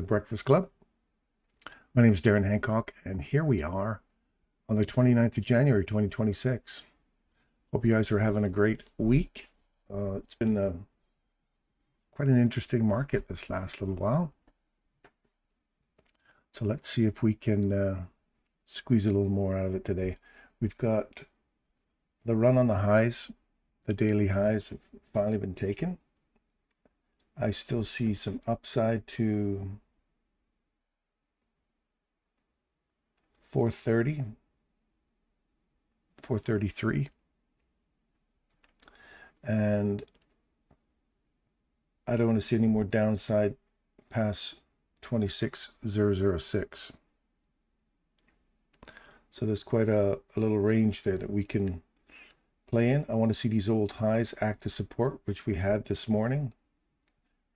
Breakfast Club. My name is Darren Hancock, and here we are on the 29th of January, 2026. Hope you guys are having a great week. It's been quite an interesting market this last little while. So let's see if we can squeeze a little more out of it today. We've got the run on the highs. The daily highs have finally been taken. I still see some upside to 430, 433. And I don't want to see any more downside past 26,006. So there's quite a little range there that we can play in. I want to see these old highs act as support, which we had this morning,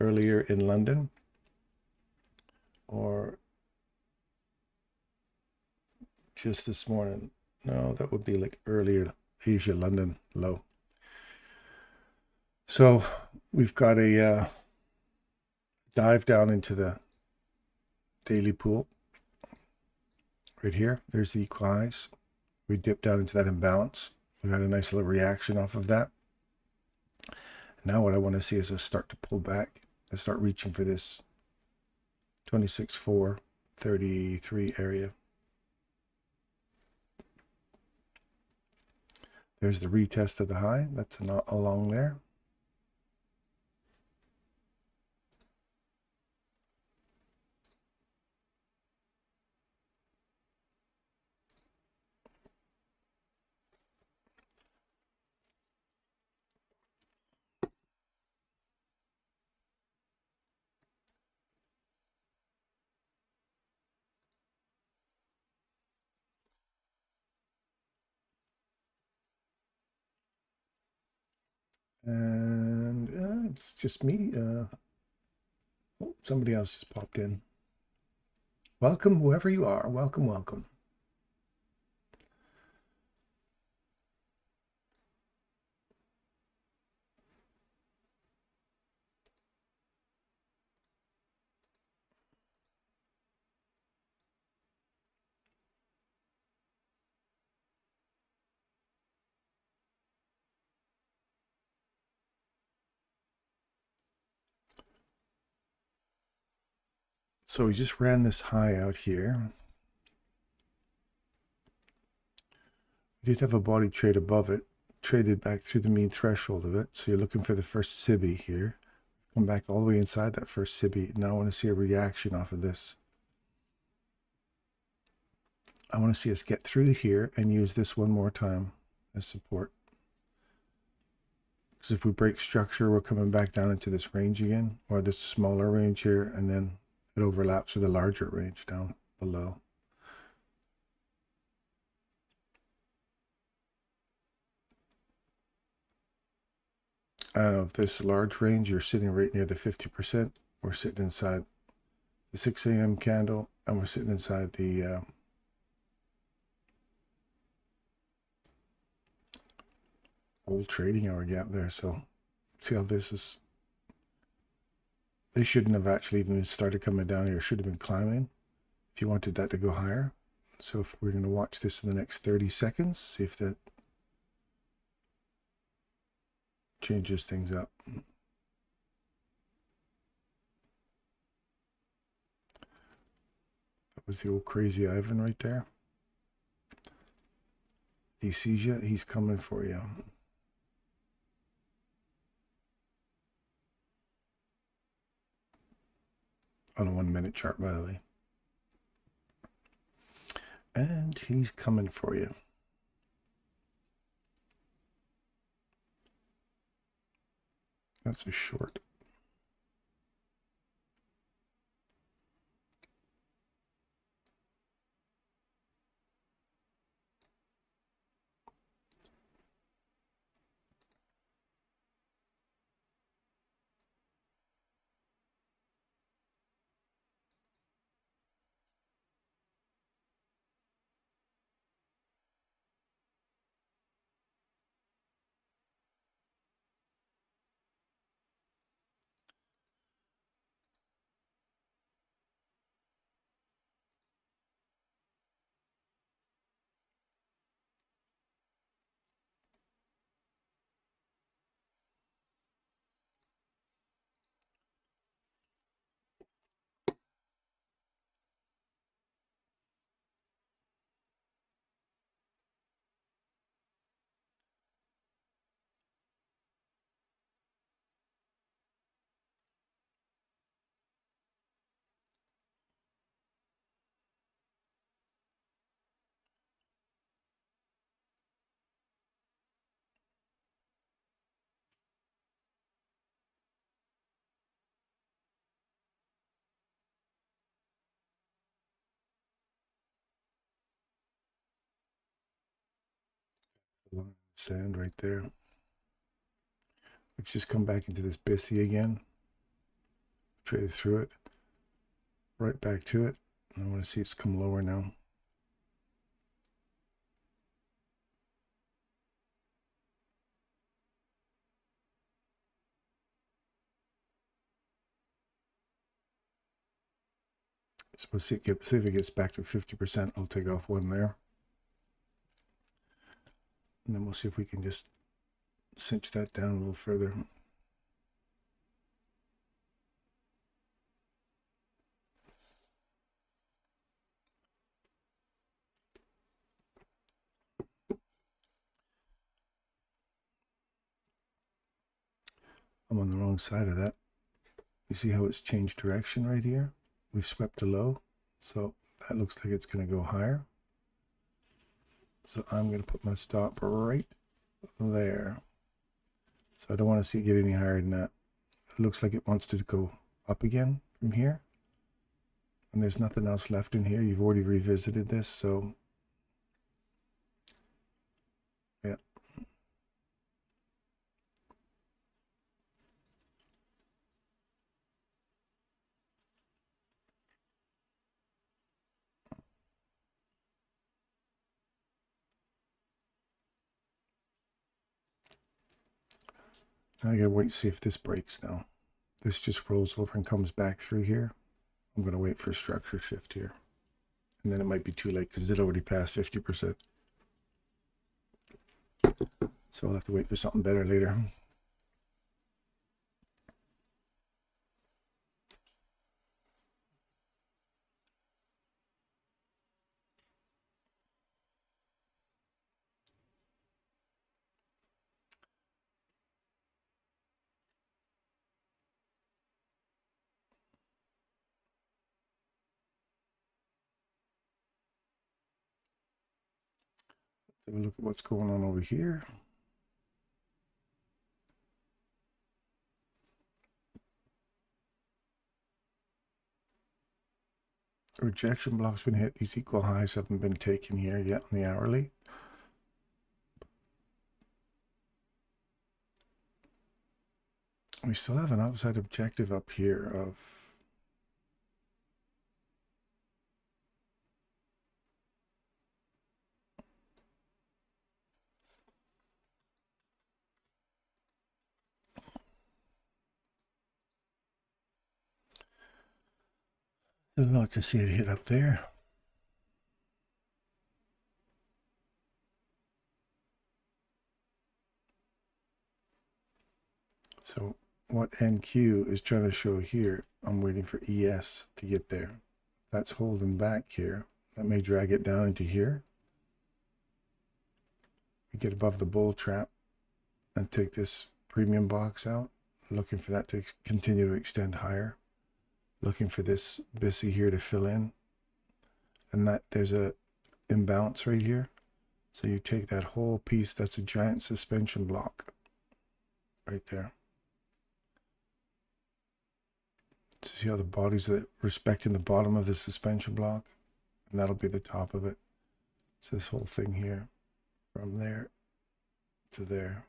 earlier in London, or just this morning. No, that would be like earlier Asia, London low. So we've got a dive down into the daily pool right here. There's the equal highs. We dip down into that imbalance. We had a nice little reaction off of that. Now what I want to see is us start to pull back and start reaching for this 26,433 area. There's the retest of the high. That's not along there. And it's just me. Oh, somebody else just popped in. Welcome, whoever you are. Welcome, welcome. So we just ran this high out here. We did have a body trade above it, traded back through the mean threshold of it. So you're looking for the first SIBI here. Come back all the way inside that first SIBI. Now I want to see a reaction off of this. I want to see us get through here and use this one more time as support. Because if we break structure, we're coming back down into this range again, or this smaller range here, and then it overlaps with a larger range down below. I don't know if this large range, you're sitting right near the 50%. We're sitting inside the 6 a.m. candle, and we're sitting inside the old trading hour gap there. So see how this is. They shouldn't have actually even started coming down here. Should have been climbing if you wanted that to go higher. So if we're going to watch this in the next 30 seconds, see if that changes things up. That was the old crazy Ivan right there. Decisia, he's coming for you. On a 1 minute chart, by the way. And he's coming for you. That's a short. Sand right there. Let's just come back into this BISI again. Trade through it. Right back to it. I want to see it's come lower now. So we'll see if it gets back to 50%. I'll take off one there. And then we'll see if we can just cinch that down a little further. I'm on the wrong side of that. You see how it's changed direction right here? We've swept a low. So that looks like it's going to go higher. So I'm going to put my stop right there. So I don't want to see it get any higher than that. It looks like it wants to go up again from here. And there's nothing else left in here. You've already revisited this, so yeah. I gotta wait to see if this breaks now. This just rolls over and comes back through here. I'm gonna wait for a structure shift here. And then it might be too late because it already passed 50%. So I'll have to wait for something better later. Let's have a look at what's going on over here. Rejection block's been hit. These equal highs haven't been taken here yet on the hourly. We still have an upside objective up here of I'd love to see it hit up there. So what NQ is trying to show here, I'm waiting for ES to get there. That's holding back here. That may drag it down into here. We get above the bull trap and take this premium box out, looking for that to continue to extend higher. Looking for this BISI here to fill in. And that there's a imbalance right here. So you take that whole piece, that's a giant suspension block right there. So see how the body's respecting the bottom of the suspension block, and that'll be the top of it. So this whole thing here, from there to there.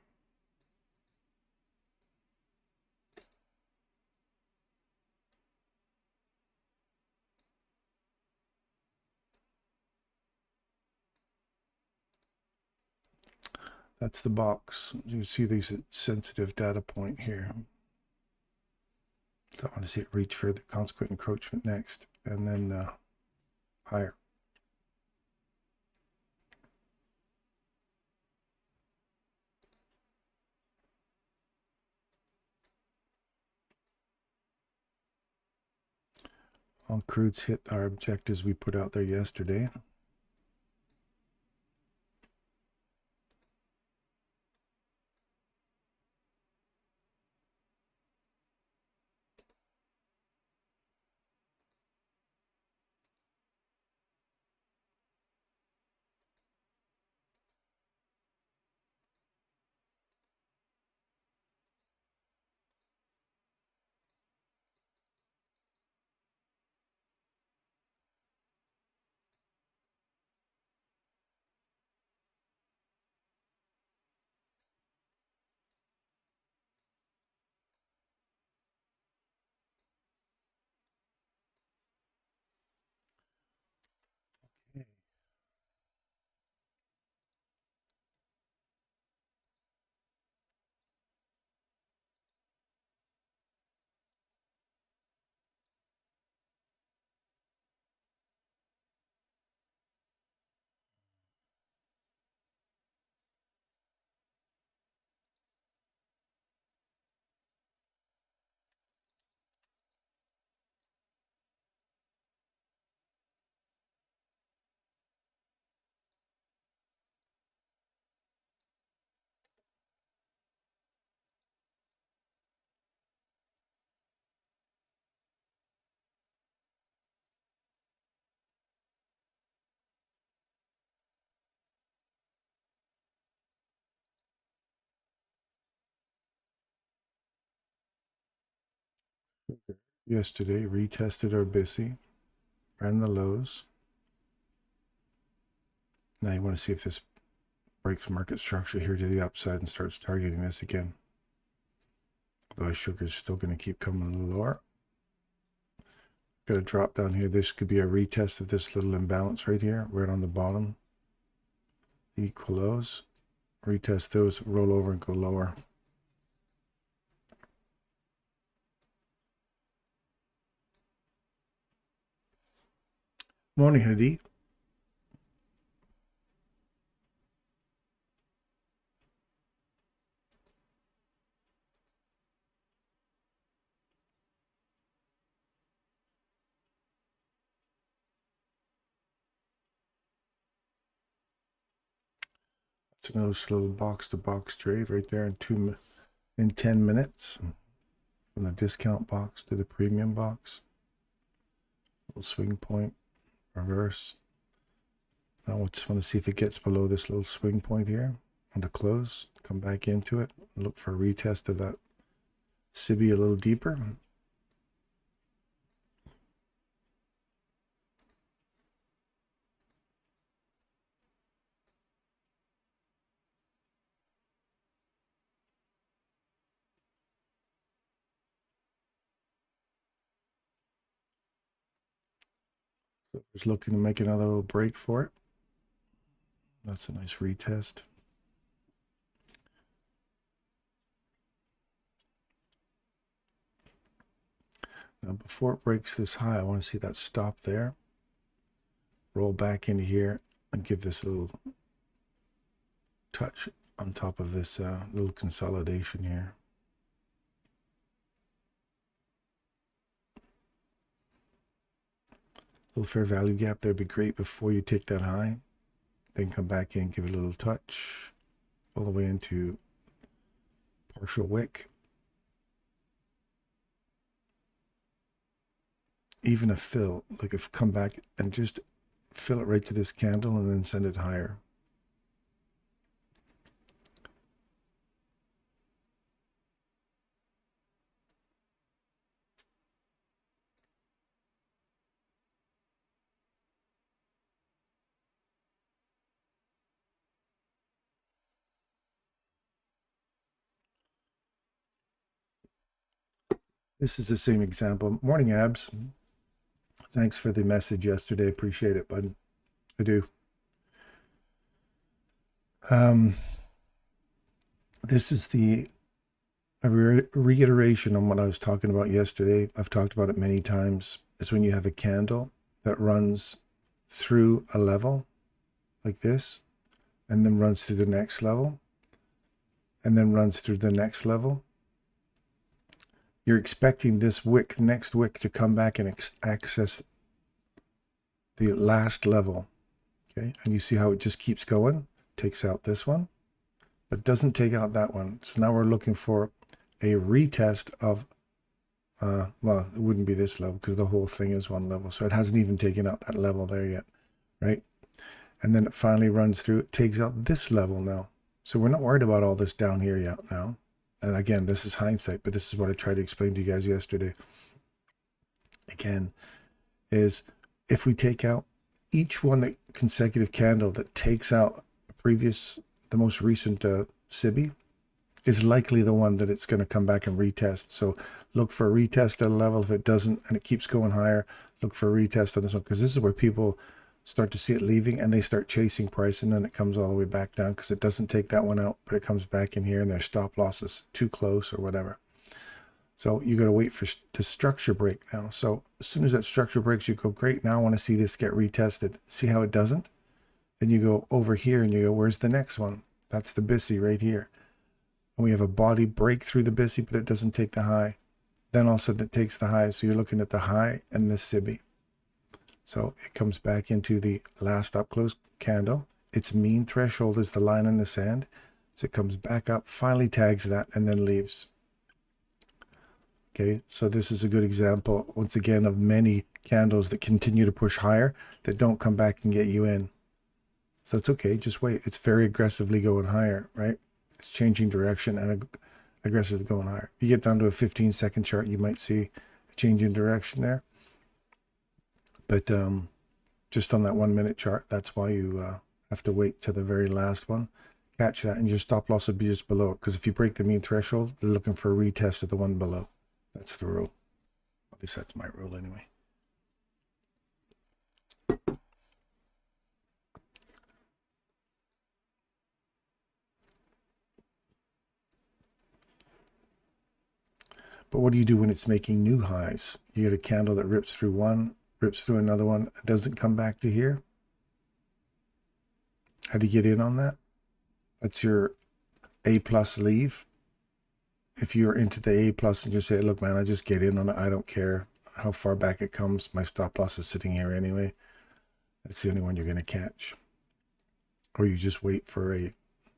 That's the box. You see these sensitive data point here. So I want to see it reach for the consequent encroachment next, and then higher. All crudes hit our objectives we put out there yesterday. yesterday, retested our BISI, ran the lows. Now you want to see if this breaks market structure here to the upside and starts targeting this again. Otherwise, sugar's still going to keep coming lower. Got a drop down here. This could be a retest of this little imbalance right here, right on the bottom. Equal lows. Retest those, roll over and go lower. Morning, Hadi. It's another little box-to-box trade right there in 10 minutes. From the discount box to the premium box. Little swing point, reverse. Now I just want to see if it gets below this little swing point here on the close. Come back into it. Look for a retest of that SIBI a little deeper. So just looking to make another little break for it. That's a nice retest. Now before it breaks this high, I want to see that stop there. Roll back into here and give this a little touch on top of this little consolidation here. Little fair value gap there would be great before you take that high. Then come back in, give it a little touch all the way into partial wick. Even a fill, like if come back and just fill it right to this candle and then send it higher. This is the same example. Morning, Abs. Thanks for the message yesterday. Appreciate it, bud. I do. This is the reiteration on what I was talking about yesterday. I've talked about it many times. Is when you have a candle that runs through a level like this, and then runs through the next level, and then runs through the next level. You're expecting this wick, next wick, to come back and access the last level. Okay, and you see how it just keeps going, takes out this one, but doesn't take out that one. So now we're looking for a retest of, well, it wouldn't be this level because the whole thing is one level. So it hasn't even taken out that level there yet, right? And then it finally runs through, it takes out this level now. So we're not worried about all this down here yet now. And again, this is hindsight, but this is what I tried to explain to you guys yesterday. Again, is if we take out each one, that consecutive candle that takes out the most recent SIBI is likely the one that it's going to come back and retest. So look for a retest at a level. If it doesn't and it keeps going higher, look for a retest on this one, because this is where people start to see it leaving and they start chasing price, and then it comes all the way back down because it doesn't take that one out, but it comes back in here and their stop loss is too close or whatever. So you got to wait for the structure break now. So as soon as that structure breaks, you go, great, now I want to see this get retested. See how it doesn't? Then you go over here and you go, where's the next one? That's the BISI right here. And we have a body break through the BISI, but it doesn't take the high. Then all of a sudden it takes the high. So you're looking at the high and this SIBI. So it comes back into the last up close candle. Its mean threshold is the line in the sand. So it comes back up, finally tags that, and then leaves. Okay, so this is a good example, once again, of many candles that continue to push higher that don't come back and get you in. So it's okay, just wait. It's very aggressively going higher, right? It's changing direction and aggressively going higher. If you get down to a 15-second chart, you might see it change in direction there. But just on that 1 minute chart, that's why you have to wait to the very last one. Catch that, and your stop loss will be just below it, because if you break the mean threshold, they're looking for a retest of the one below. That's the rule. At least that's my rule anyway. But what do you do when it's making new highs? You get a candle that rips through one, rips through another one, it doesn't come back to here. How do you get in on that? That's your A plus leave. If you're into the A plus and just say, look, man, I just get in on it. I don't care how far back it comes. My stop loss is sitting here anyway. That's the only one you're going to catch. Or you just wait for a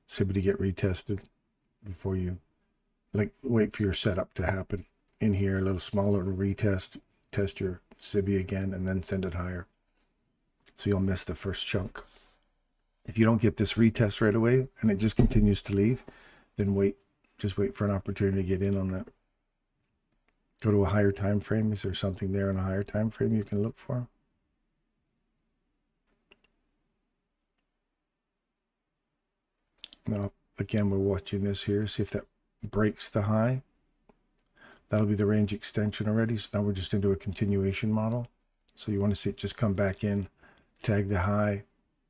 SIBI to get retested before you, like, wait for your setup to happen in here, a little smaller retest, test your SIBI again, and then send it higher. So you'll miss the first chunk. If you don't get this retest right away and it just continues to leave, then wait. Just wait for an opportunity to get in on that. Go to a higher time frame. Is there something there in a higher time frame you can look for? Now, again, we're watching this here. See if that breaks the high. That'll be the range extension already. So now we're just into a continuation model. So you want to see it just come back in, tag the high,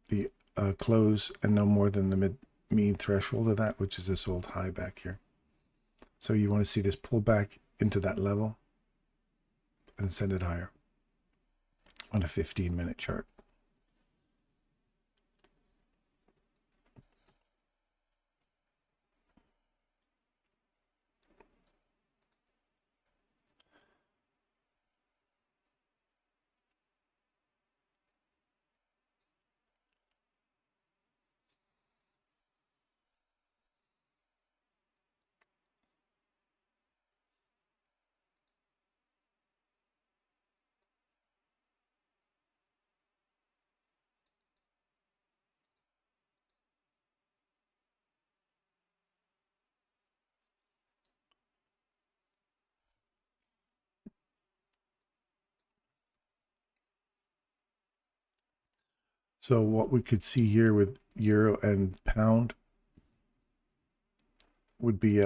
the close, and no more than the mean threshold of that, which is this old high back here. So you want to see this pull back into that level and send it higher on a 15-minute chart. So what we could see here with euro and pound would be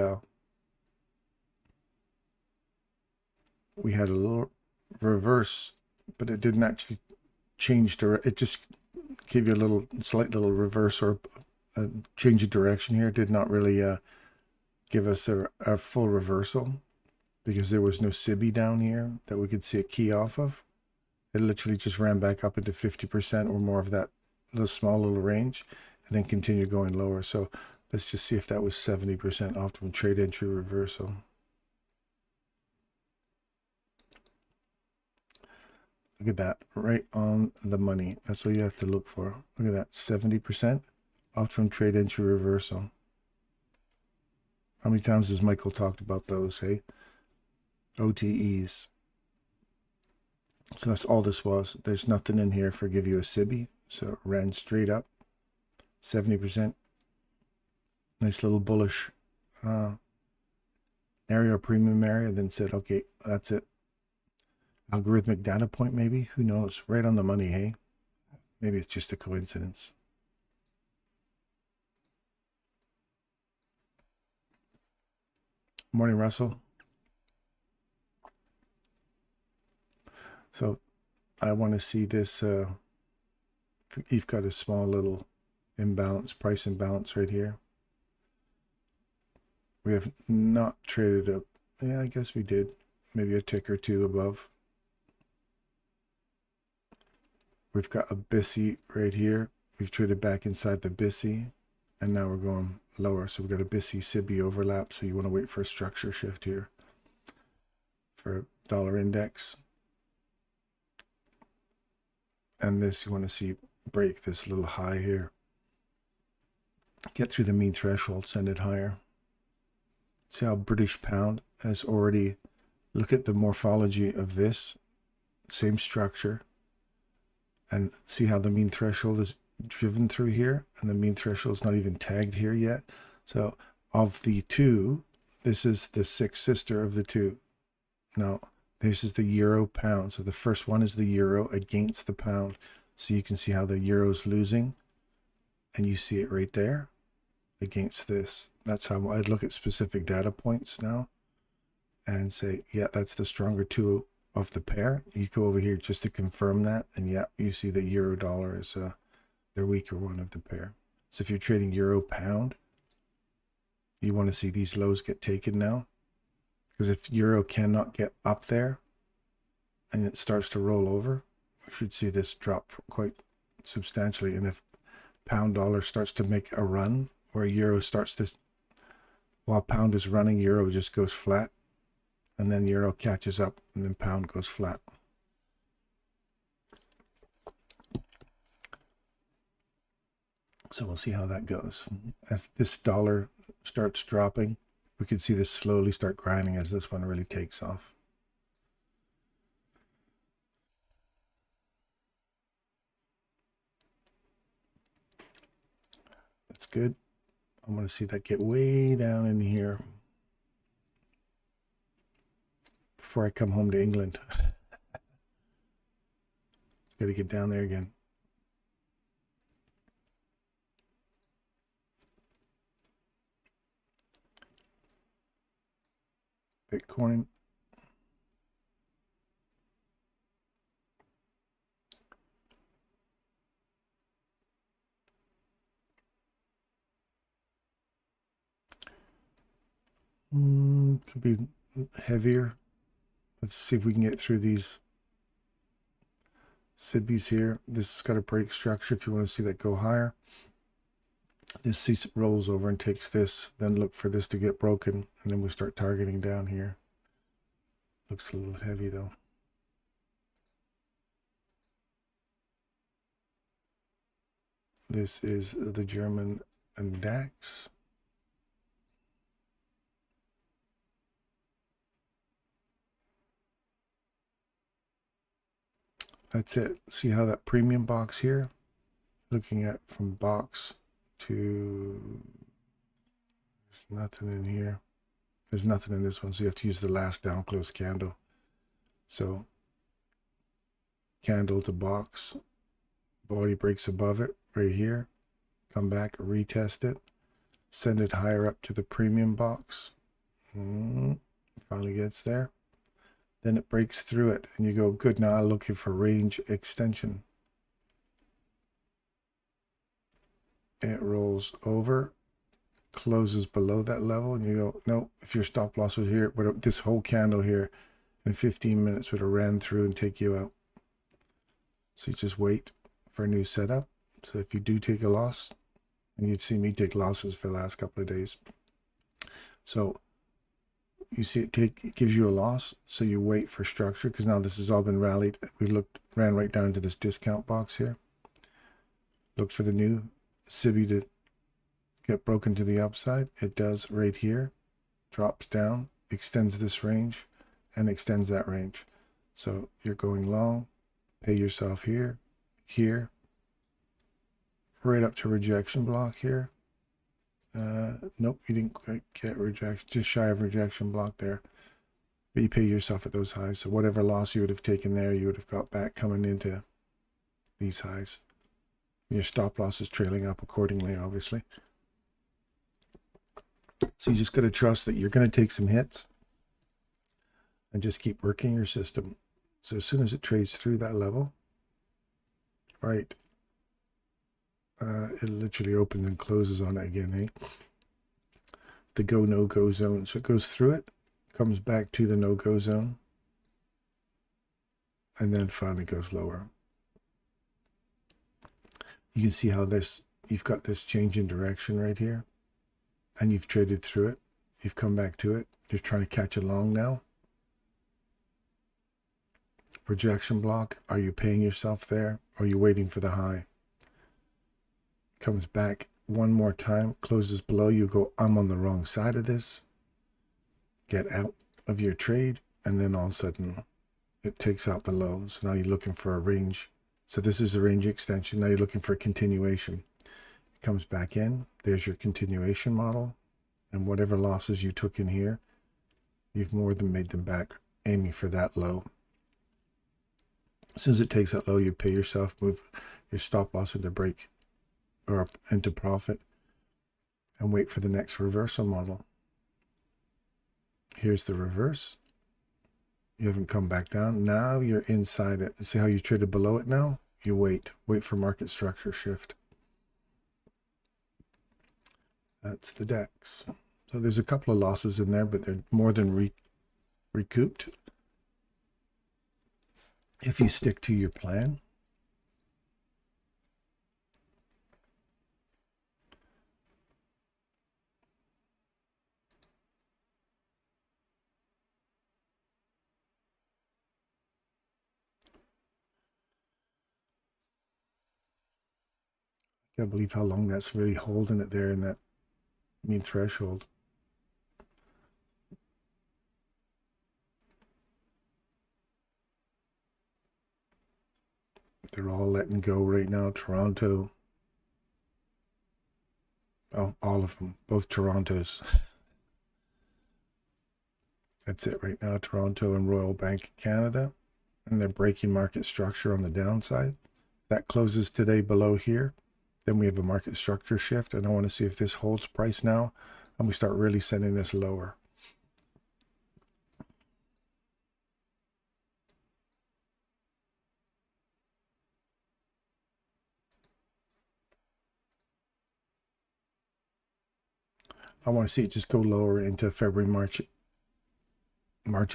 we had a little reverse, but it didn't actually change it just gave you a slight little reverse or a change of direction here. It did not really give us a full reversal because there was no SIBI down here that we could see a key off of. It literally just ran back up into 50% or more of that small little range and then continued going lower. So let's just see if that was 70% optimum trade entry reversal. Look at that, right on the money. That's what you have to look for. Look at that, 70% optimum trade entry reversal. How many times has Michael talked about those, hey? OTEs. So that's all this was. There's nothing in here for give you a SIBI. So it ran straight up, 70%. Nice little bullish area or premium area. Then said, okay, that's it. Algorithmic data point, maybe? Who knows? Right on the money, hey? Maybe it's just a coincidence. Morning, Russell. So I want to see this. You've got a small little imbalance, price imbalance right here. We have not traded up. Yeah, I guess we did. Maybe a tick or two above. We've got a BISI right here. We've traded back inside the BISI, and now we're going lower. So we've got a BISI SIBI overlap. So you want to wait for a structure shift here for dollar index. And this you want to see break this little high here. Get through the mean threshold, send it higher. See how British pound has already, look at the morphology of this, same structure. And see how the mean threshold is driven through here, and the mean threshold is not even tagged here yet. So of the two, this is the sixth sister of the two. Now This is the euro pound. So the first one is the euro against the pound. So you can see how the euro is losing, and you see it right there against this. That's how I'd look at specific data points now and say, yeah, that's the stronger two of the pair. You go over here just to confirm that, and yeah, you see the euro dollar is the weaker one of the pair. So if you're trading euro pound, you want to see these lows get taken now, because if euro cannot get up there and it starts to roll over, we should see this drop quite substantially. And if pound dollar starts to make a run where euro starts to, while pound is running, euro just goes flat, and then euro catches up, and then pound goes flat. So we'll see how that goes. As this dollar starts dropping, we could see this slowly start grinding as this one really takes off. That's good. I want to see that get way down in here before I come home to England. Got to get down there again. Bitcoin. Could be heavier. Let's see if we can get through these SIBs here. This has got a break structure if you want to see that go higher. This rolls over and takes this, then look for this to get broken, and then we start targeting down here. Looks a little heavy though. This is the German DAX. That's it. See how that premium box here, looking at from box to, there's nothing in here. There's nothing in this one, so you have to use the last down close candle. So candle to box, body breaks above it right here, come back, retest it, send it higher up to the premium box. Finally gets there. Then it breaks through it, and you go, good, now I'm looking for range extension. It rolls over, closes below that level, and you go, no, if your stop loss was here, this whole candle here in 15 minutes would have ran through and take you out. So you just wait for a new setup. So if you do take a loss, and you've seen me take losses for the last couple of days. So you see it gives you a loss, so you wait for structure, because now this has all been rallied. We ran right down into this discount box here. Look for the new SIBI to get broken to the upside. It does right here, drops down, extends this range, and extends that range. So you're going long, pay yourself here, here, right up to rejection block here. Nope, you didn't quite get rejection, just shy of rejection block there. But you pay yourself at those highs. So whatever loss you would have taken there, you would have got back coming into these highs. Your stop loss is trailing up accordingly, obviously. So you just got to trust that you're going to take some hits and just keep working your system. So as soon as it trades through that level, right, it literally opens and closes on it again, eh? The go, no-go zone. So it goes through it, comes back to the no-go zone, and then finally goes lower. You can see how you've got this change in direction right here, and you've traded through it. You've come back to it. You're trying to catch along now. Rejection block. Are you paying yourself there, or are you waiting for the high? Comes back one more time, closes below, you go, I'm on the wrong side of this, get out of your trade, and then all of a sudden it takes out the low. So now you're looking for a range. So this is a range extension. Now you're looking for a continuation. It comes back in, there's your continuation model, and whatever losses you took in here, you've more than made them back aiming for that low. As soon as it takes that low, you pay yourself, move your stop loss into break or up into profit, and wait for the next reversal model. Here's the reverse. You haven't come back down. Now you're inside it. See how you traded below it now? You wait for market structure shift. That's the DEX. So there's a couple of losses in there, but they're more than recouped if you stick to your plan. I can't believe how long that's really holding it there in that mean threshold. They're all letting go right now. Toronto. Oh, all of them. Both Torontos. That's it right now. Toronto and Royal Bank of Canada. And they're breaking market structure on the downside. That closes today below here. Then we have a market structure shift. And I want to see if this holds price now. And we start really sending this lower. I want to see it just go lower into February, March,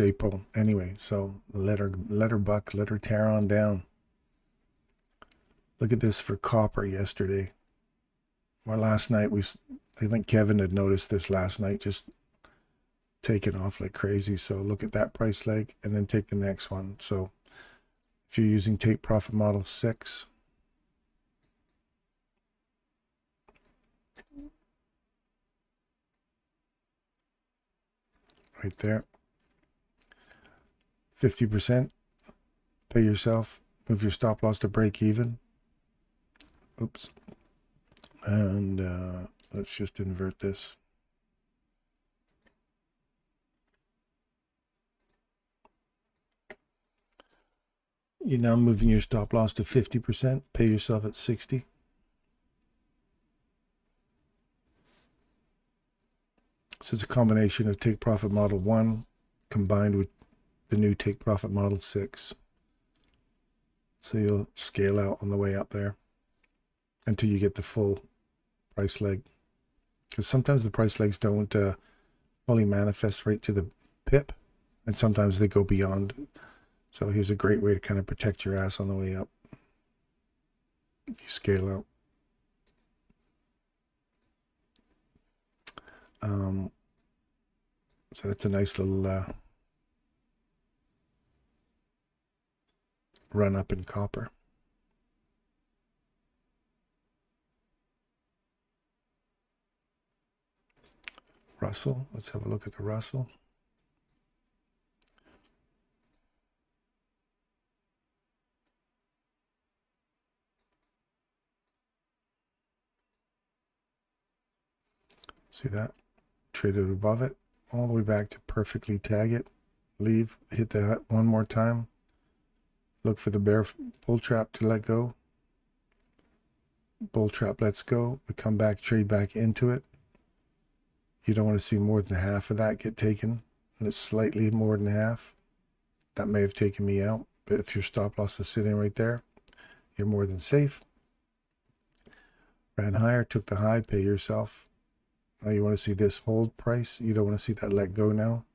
April. Anyway, so let her buck, let her tear on down. Look at this for copper yesterday. Well, last night I think Kevin had noticed this last night, just taking off like crazy. So look at that price leg and then take the next one. So if you're using take profit model 6, right there, 50%, pay yourself, move your stop loss to break even. Oops. And let's just invert this. You're now moving your stop loss to 50%, pay yourself at 60. So it's a combination of take profit model 1 combined with the new take profit model 6. So you'll scale out on the way up there until you get the full price leg. Because sometimes the price legs don't fully manifest right to the pip, and sometimes they go beyond. So here's a great way to kind of protect your ass on the way up. You scale out. So that's a nice little run up in copper. Russell, let's have a look at the Russell. See that? Traded above it, all the way back to perfectly tag it, leave, hit that one more time, look for the bear bull trap to let go. Bull trap lets go, we come back, trade back into it. You don't want to see more than half of that get taken, and it's slightly more than half. That may have taken me out, but if your stop loss is sitting right there, you're more than safe. Ran higher, took the high, pay yourself. Now you want to see this hold price. You don't want to see that let go now.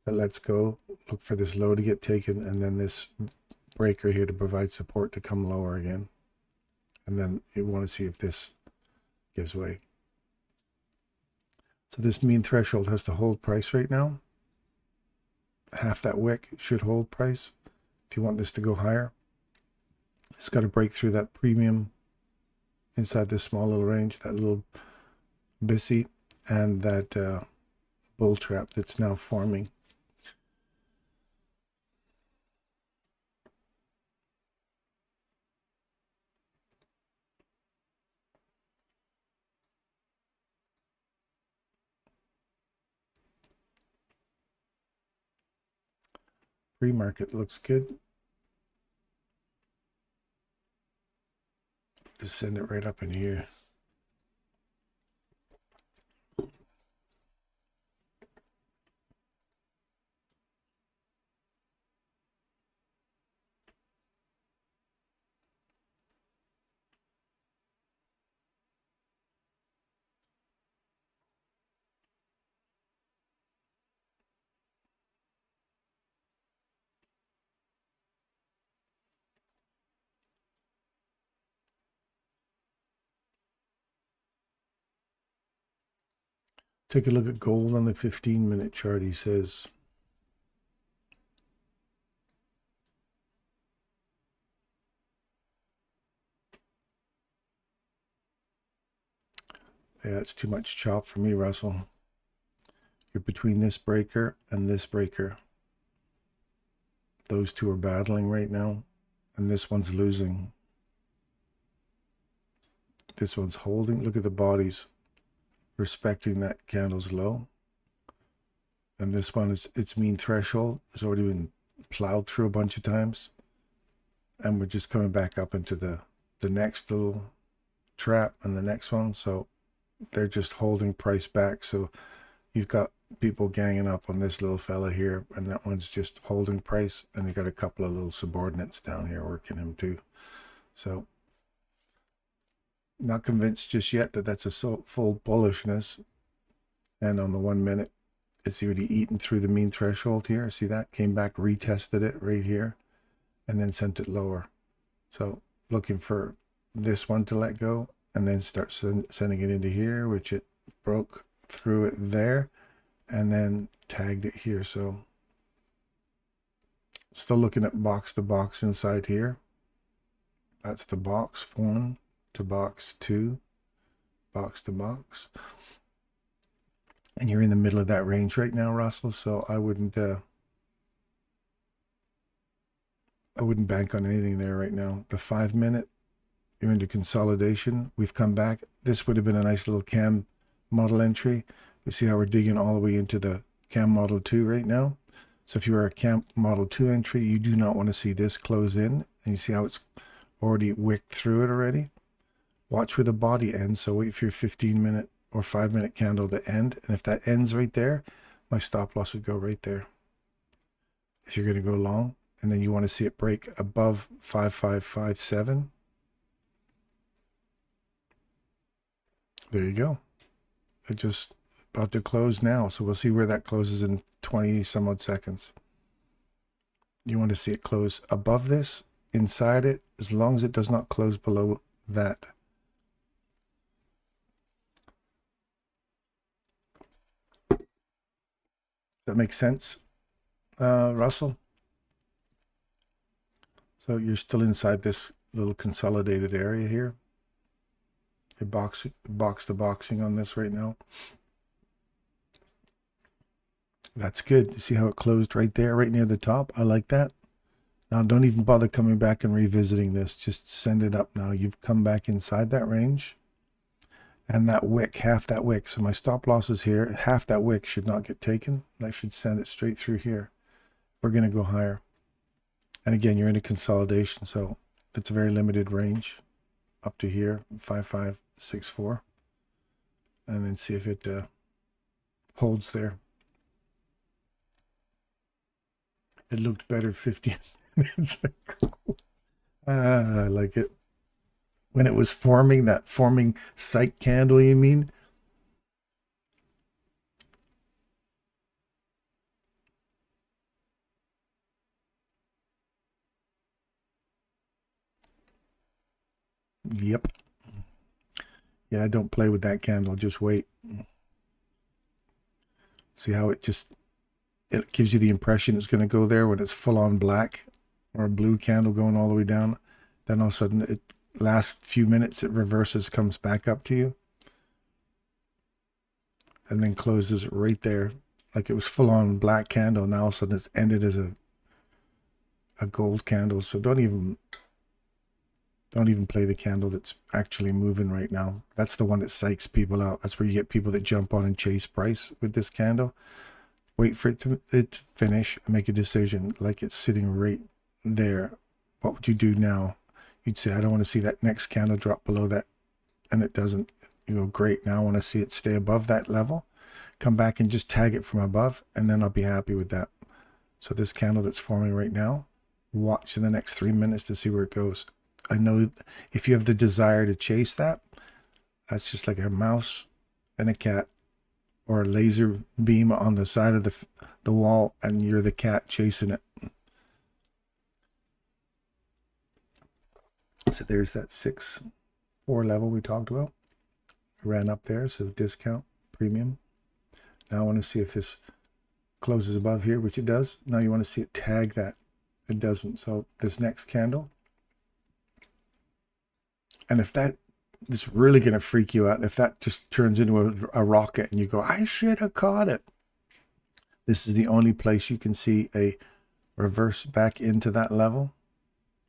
That lets go. Look for this low to get taken, and then this breaker here to provide support to come lower again. And then you want to see if this gives way. So this mean threshold has to hold price right now. Half that wick should hold price. If you want this to go higher, it's got to break through that premium inside this small little range, that little BISI, and that bull trap that's now forming. Pre-market looks good. Just send it right up in here. Take a look at gold on the 15-minute chart, he says. Yeah, it's too much chop for me, Russell. You're between this breaker and this breaker. Those two are battling right now, and this one's losing. This one's holding. Look at the bodies respecting that candle's low. And this one is its mean threshold. It's already been plowed through a bunch of times. And we're just coming back up into the next little trap and the next one. So they're just holding price back. So you've got people ganging up on this little fella here, and that one's just holding price. And you got a couple of little subordinates down here working him too. So not convinced just yet that that's a full bullishness. And on the 1 minute, it's already eaten through the mean threshold here. See that? Came back, retested it right here, and then sent it lower. So looking for this one to let go, and then start sending it into here, which it broke through it there, and then tagged it here. So still looking at box to box inside here. That's the box 1 to box 2, box to box. And you're in the middle of that range right now, Russell. So I wouldn't bank on anything there right now. The 5 minute, you're into consolidation. We've come back. This would have been a nice little cam model entry. You see how we're digging all the way into the cam model 2 right now. So if you are a cam model 2 entry, you do not want to see this close in. And you see how it's already wicked through it already. Watch where the body ends. So wait for your 15-minute or 5-minute candle to end. And if that ends right there, my stop loss would go right there. If you're going to go long, and then you want to see it break above 5557. There you go. It just about to close now. So we'll see where that closes in 20 some odd seconds. You want to see it close above this, inside it, as long as it does not close below that. That makes sense, Russell? So you're still inside this little consolidated area here. You're box to boxing on this right now. That's good. You see how it closed right there, right near the top? I like that. Now don't even bother coming back and revisiting this. Just send it up now. You've come back inside that range. And that wick, half that wick. So my stop loss is here. Half that wick should not get taken. I should send it straight through here. We're going to go higher. And again, you're in a consolidation. So it's a very limited range up to here, 5564. And then see if it holds there. It looked better 15 minutes ago. I like it. When it was forming, that forming sight candle, you mean? Yep. Yeah, I don't play with that candle. Just wait. See how it gives you the impression it's going to go there when it's full on black or a blue candle going all the way down. Then all of a sudden, it last few minutes, it reverses, comes back up to you, and then closes right there. Like it was full on black candle. Now all of a sudden it's ended as a gold candle. So don't even play the candle that's actually moving right now. That's the one that psychs people out. That's where you get people that jump on and chase price with this candle. wait for it to finish and make a decision. Like it's sitting right there. What would you do now? You'd say, I don't want to see that next candle drop below that, and it doesn't. You go, great, now I want to see it stay above that level. Come back and just tag it from above, and then I'll be happy with that. So this candle that's forming right now, watch in the next 3 minutes to see where it goes. I know if you have the desire to chase that, that's just like a mouse and a cat, or a laser beam on the side of the wall, and you're the cat chasing it. So there's that 6-4 level we talked about. Ran up there, so discount, premium. Now I want to see if this closes above here, which it does. Now you want to see it tag that. It doesn't. So this next candle, and if that is really going to freak you out, if that just turns into a rocket and you go, I should have caught it. This is the only place you can see a reverse back into that level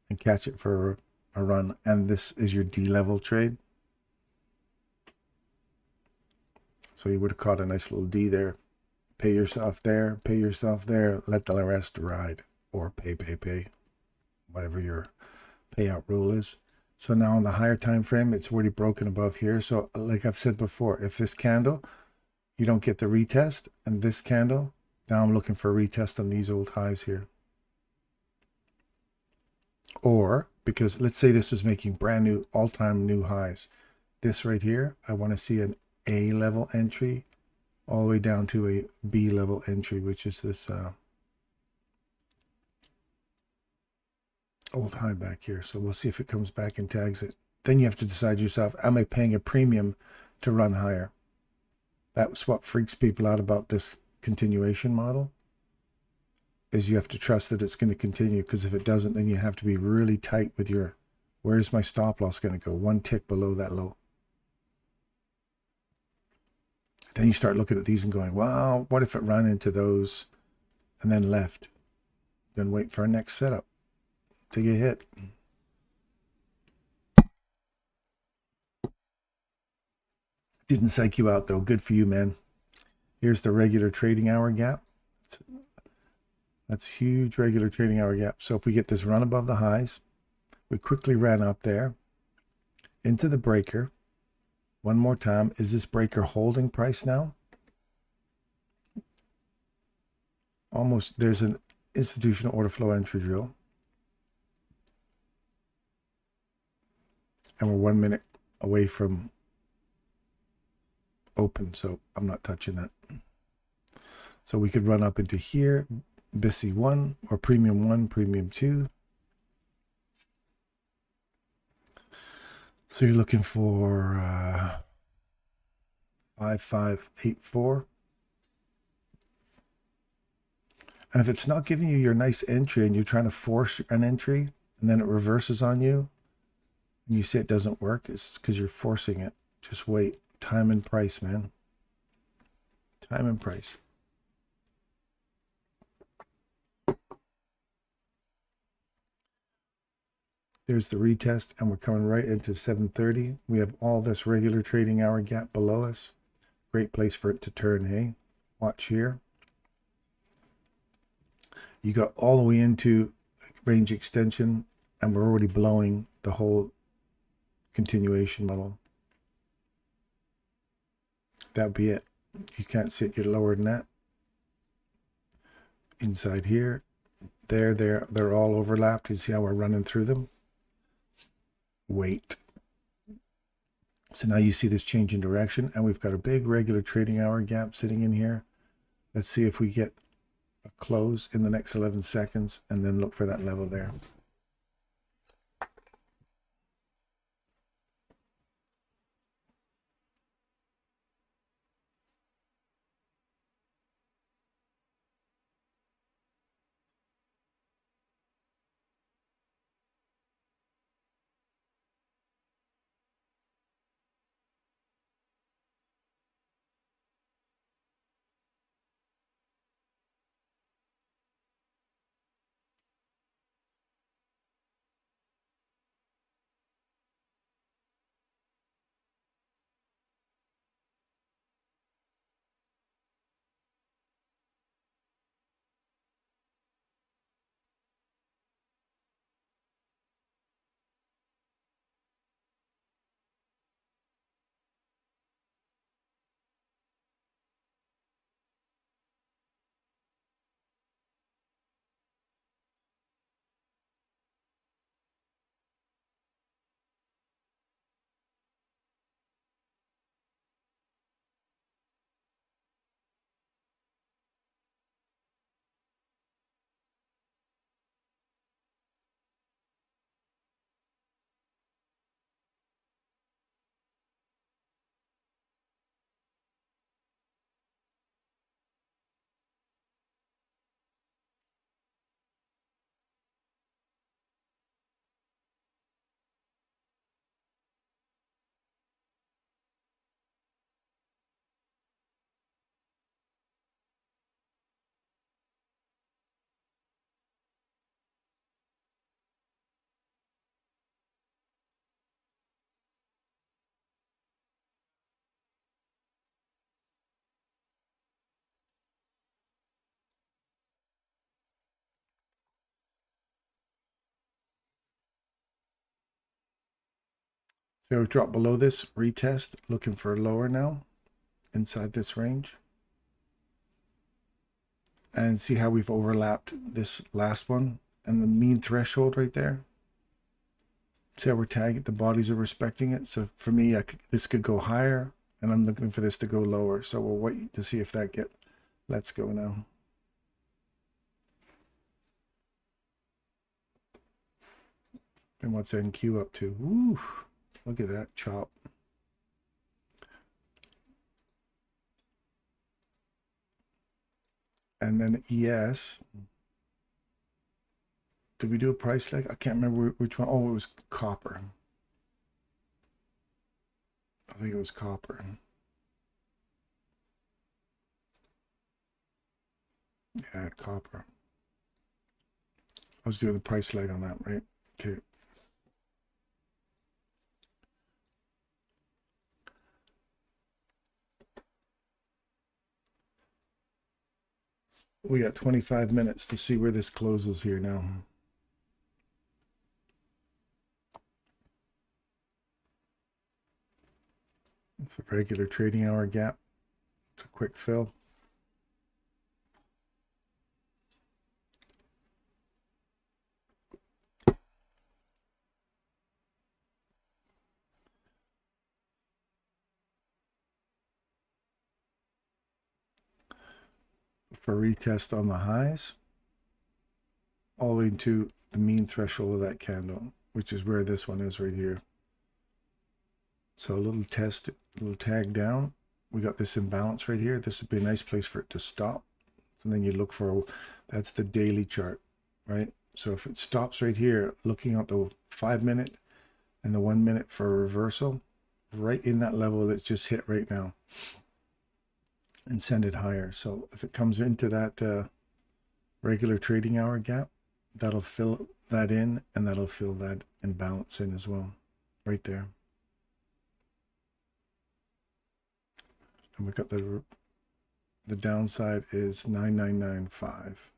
and catch it for a run. And this is your D level trade. So you would have caught a nice little D there. Pay yourself there, pay yourself there, let the rest ride, or pay, whatever your payout rule is. So now on the higher time frame, it's already broken above here. So like I've said before, if this candle, you don't get the retest, and this candle, now I'm looking for a retest on these old highs here. Or, because let's say this is making brand new, all-time new highs. This right here, I want to see an A level entry all the way down to a B level entry, which is this old high back here. So we'll see if it comes back and tags it. Then you have to decide yourself, am I paying a premium to run higher? That's what freaks people out about this continuation model, is you have to trust that it's going to continue, because if it doesn't, then you have to be really tight with your, where's my stop loss going to go? One tick below that low. Then you start looking at these and going, well, what if it ran into those and then left? Then wait for our next setup to get hit. Didn't psych you out though. Good for you, man. Here's the regular trading hour gap. That's huge regular trading hour gap. So if we get this run above the highs, we quickly ran up there into the breaker. One more time. Is this breaker holding price now? Almost. There's an institutional order flow entry drill. And we're 1 minute away from open, so I'm not touching that. So we could run up into here, BISI 1 or Premium 1, Premium 2. So you're looking for 5584. And if it's not giving you your nice entry and you're trying to force an entry and then it reverses on you and you say it doesn't work, it's because you're forcing it. Just wait. Time and price, man. Time and price. There's the retest, and we're coming right into 7:30. We have all this regular trading hour gap below us. Great place for it to turn, hey? Watch here. You got all the way into range extension, and we're already blowing the whole continuation model. That'd be it. You can't see it get lower than that. Inside here, they're all overlapped. You see how we're running through them? Wait. So now you see this change in direction, and we've got a big regular trading hour gap sitting in here. Let's see if we get a close in the next 11 seconds, and then look for that level there. So we've dropped below this, retest, looking for a lower now inside this range. And see how we've overlapped this last one and the mean threshold right there. See how we're tagging, the bodies are respecting it. So for me, this could go higher, and I'm looking for this to go lower. So we'll wait to see if that let's go now. And what's NQ up to? Woo, look at that chop. And then ES. Did we do a price leg? I can't remember which one. Oh, it was copper. I think it was copper. Yeah, copper. I was doing the price leg on that, right? Okay. We got 25 minutes to see where this closes here now. It's a regular trading hour gap. It's a quick fill. For retest on the highs, all the way to the mean threshold of that candle, which is where this one is right here. So a little test, a little tag down. We got this imbalance right here. This would be a nice place for it to stop. And then you look for, that's the daily chart, right? So if it stops right here, looking at the 5 minute and the 1 minute for a reversal, right in that level that's just hit right now, and send it higher. So if it comes into that regular trading hour gap, that'll fill that in, and that'll fill that imbalance in as well, right there. And we got the downside is 9995.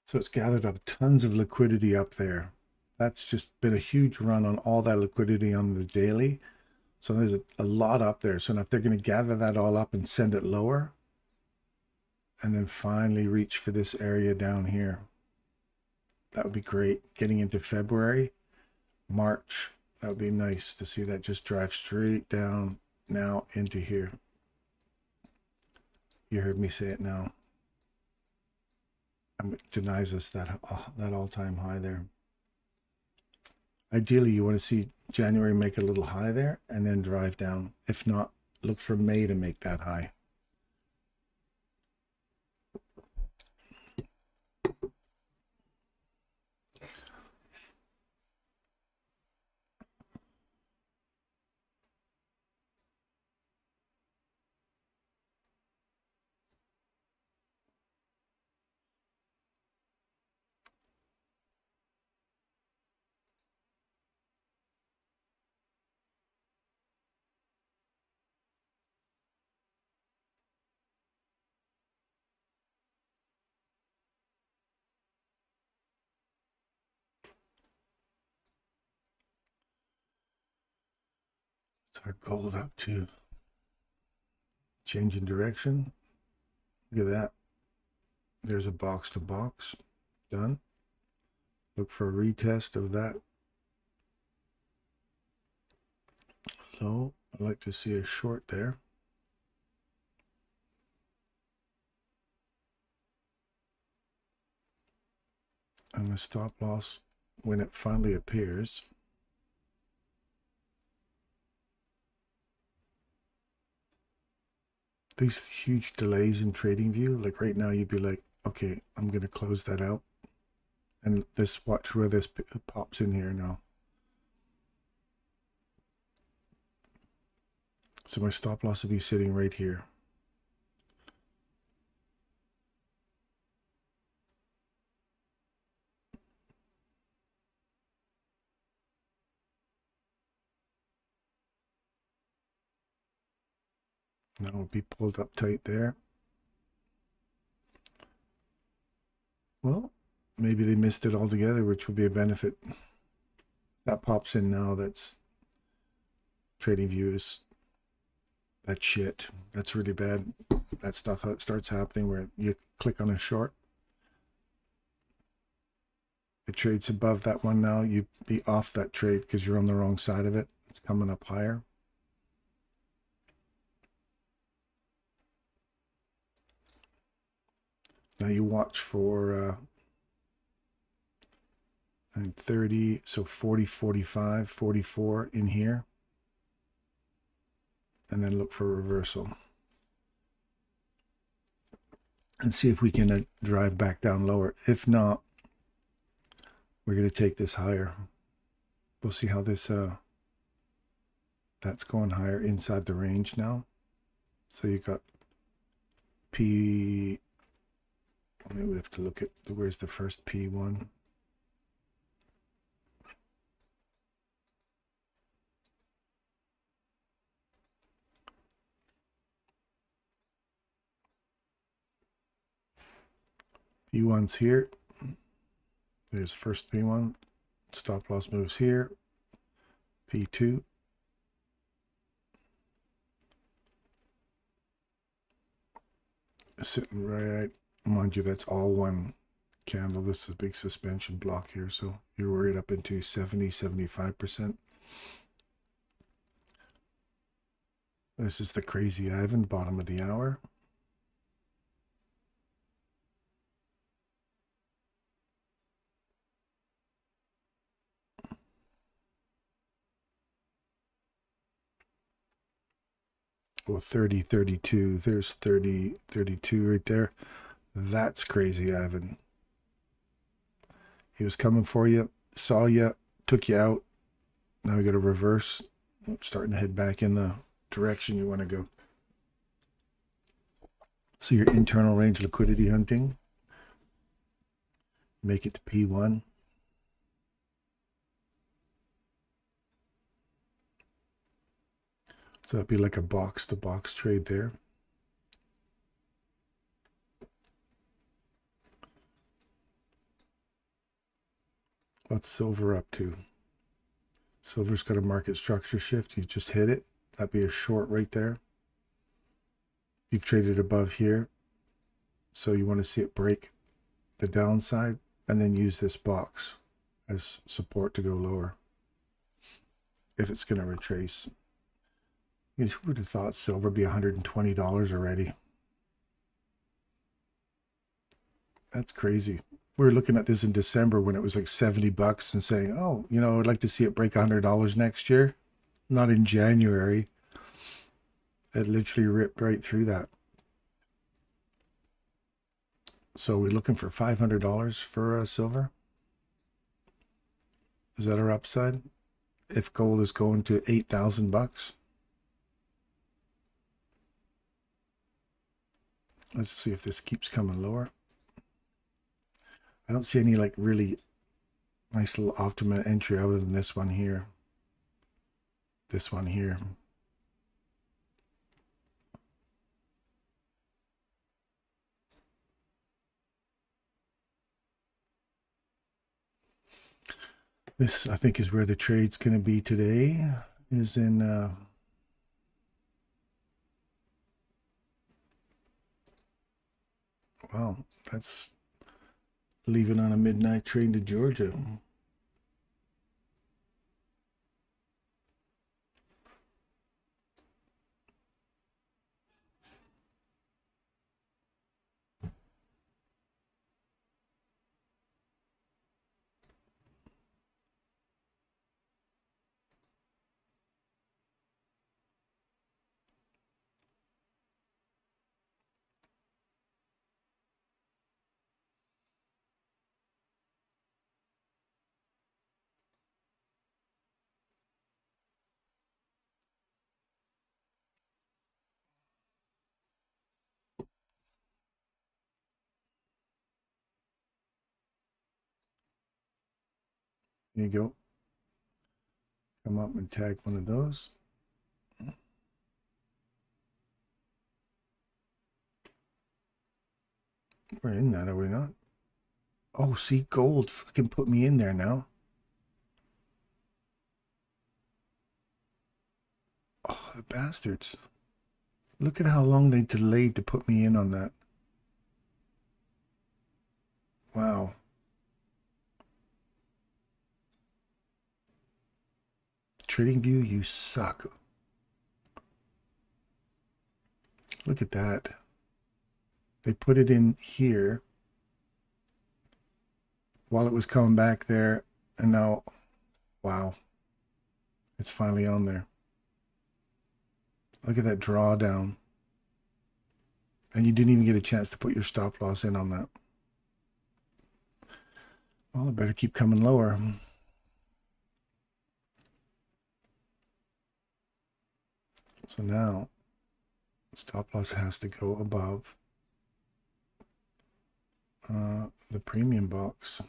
So it's gathered up tons of liquidity up there. That's just been a huge run on all that liquidity on the daily. So there's a lot up there. So now if they're going to gather that all up and send it lower, and then finally reach for this area down here, that would be great. Getting into February, March, that would be nice to see that just drive straight down now into here. You heard me say it now. It denies us that all-time high there. Ideally, you want to see January make a little high there and then drive down. If not, look for May to make that high. So our gold up to change in direction. Look at that. There's a box to box. Done. Look for a retest of that low. I'd like to see a short there. And the stop loss when it finally appears. These huge delays in trading view, like right now you'd be like, okay, I'm going to close that out. And this, watch where this pops in here now. So my stop loss will be sitting right here. That will be pulled up tight there. Well, maybe they missed it altogether, which would be a benefit. That pops in now. That's trading views. That's shit. That's really bad. That stuff starts happening where you click on a short. It trades above that one now. You be off that trade because you're on the wrong side of it. It's coming up higher. Now you watch for and 30, so 40, 45, 44 in here. And then look for reversal. And see if we can drive back down lower. If not, we're going to take this higher. We'll see how this, that's going higher inside the range now. So you got P, we have to look at, where's the first P1? P1's here. There's first P1. Stop loss moves here. P2. Sitting right, mind you, that's all one candle. This is a big suspension block here, so you're worried up into 70, 75%. This is the crazy Ivan, bottom of the hour. Well, 30, 32. There's 30, 32 right there. That's crazy, Ivan. He was coming for you, saw you, took you out. Now we got to reverse. Starting to head back in the direction you want to go. So your internal range liquidity hunting. Make it to P1. So that'd be like a box-to-box trade there. What's silver up to? Silver's got a market structure shift. You just hit it. That'd be a short right there. You've traded above here. So you want to see it break the downside and then use this box as support to go lower. If it's going to retrace. Who would have thought silver would be $120 already? That's crazy. We were looking at this in December when it was like 70 bucks and saying, oh, you know, I'd like to see it break $100 next year. Not in January. It literally ripped right through that. So we're looking for $500 for silver. Is that our upside? If gold is going to 8,000 bucks. Let's see if this keeps coming lower. I don't see any like really nice little optimum entry other than this one here. This one here. This, I think, is where the trade's going to be today. Is in wow, that's leaving on a midnight train to Georgia. There you go. Come up and tag one of those. We're in that, are we not? Oh, see, gold fucking put me in there now. Oh, the bastards. Look at how long they delayed to put me in on that. Wow. TradingView, you suck. Look at that. They put it in here while it was coming back there, and now, wow, it's finally on there. Look at that drawdown. And you didn't even get a chance to put your stop loss in on that. Well, it better keep coming lower. So now, stop loss has to go above the premium box.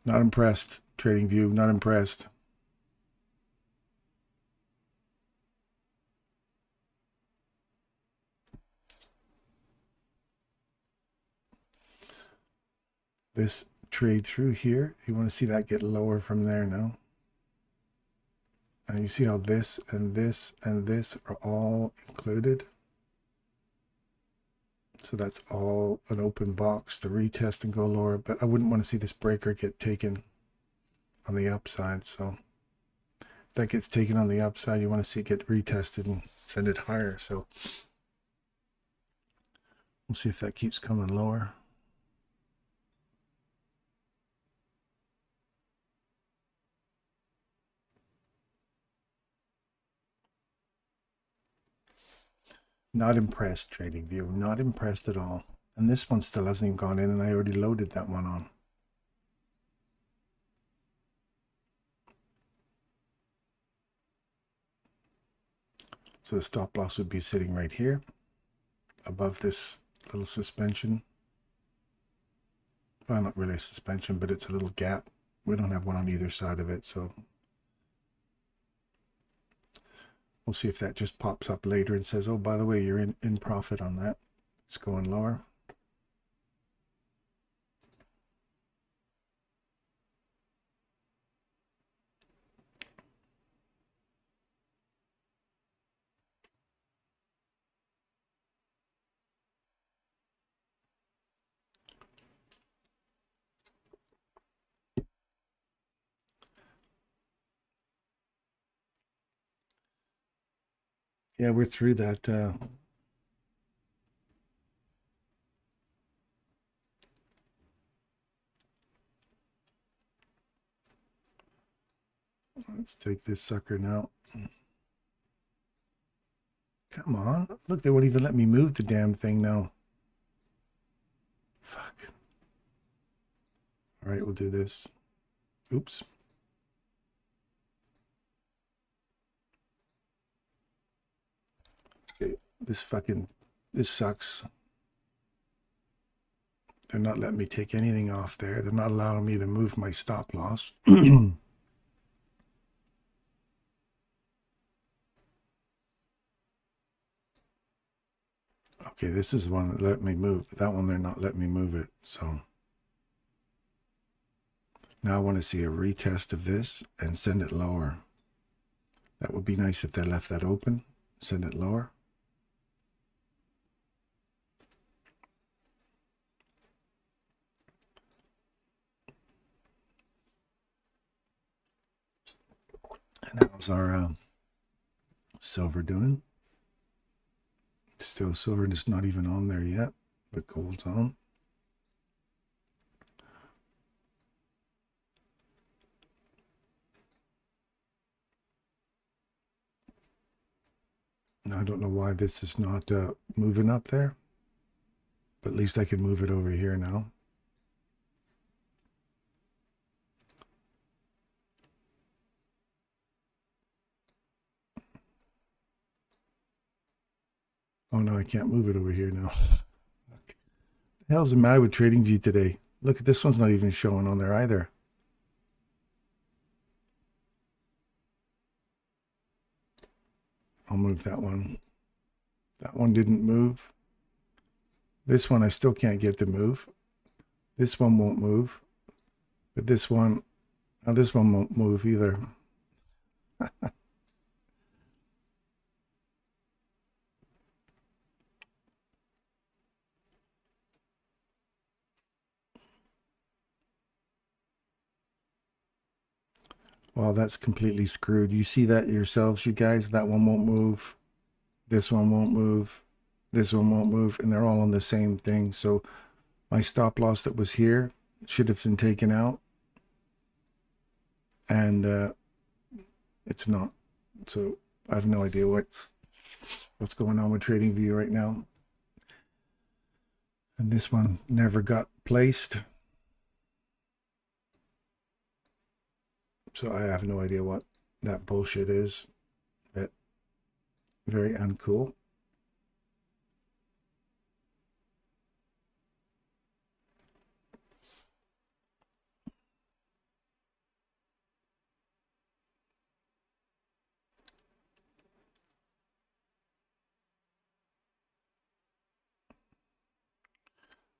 Not impressed, TradingView, not impressed. This trade through here, you want to see that get lower from there now. And you see how this and this and this are all included. So that's all an open box to retest and go lower. But I wouldn't want to see this breaker get taken on the upside. So if that gets taken on the upside, you want to see it get retested and send it higher. So we'll see if that keeps coming lower. Not impressed, TradingView. Not impressed at all. And this one still hasn't even gone in, and I already loaded that one on. So the stop loss would be sitting right here, above this little suspension. Well, not really a suspension, but it's a little gap. We don't have one on either side of it, so we'll see if that just pops up later and says, oh, by the way, you're in profit on that. It's going lower. Yeah, we're through that. Let's take this sucker now. Come on. Look, they won't even let me move the damn thing now. Fuck. All right, we'll do this. Oops. Okay, this sucks. They're not letting me take anything off there. They're not allowing me to move my stop loss. Okay, this is the one that let me move, but that one they're not letting me move it. So now I want to see a retest of this and send it lower. That would be nice if they left that open, send it lower. And how's our silver doing? Still silver is not even on there yet, but gold's on. Now I don't know why this is not moving up there, but at least I can move it over here now. Oh no, I can't move it over here now. What the hell's the matter with TradingView today? Look at this one's not even showing on there either. I'll move that one. That one didn't move. This one I still can't get to move. This one won't move. But this one, now this one won't move either. Well, that's completely screwed. You see that yourselves, you guys? That one won't move. This one won't move. This one won't move. And they're all on the same thing. So my stop loss that was here should have been taken out. And it's not. So I have no idea what's going on with TradingView right now. And this one never got placed. So I have no idea what that bullshit is. But very uncool.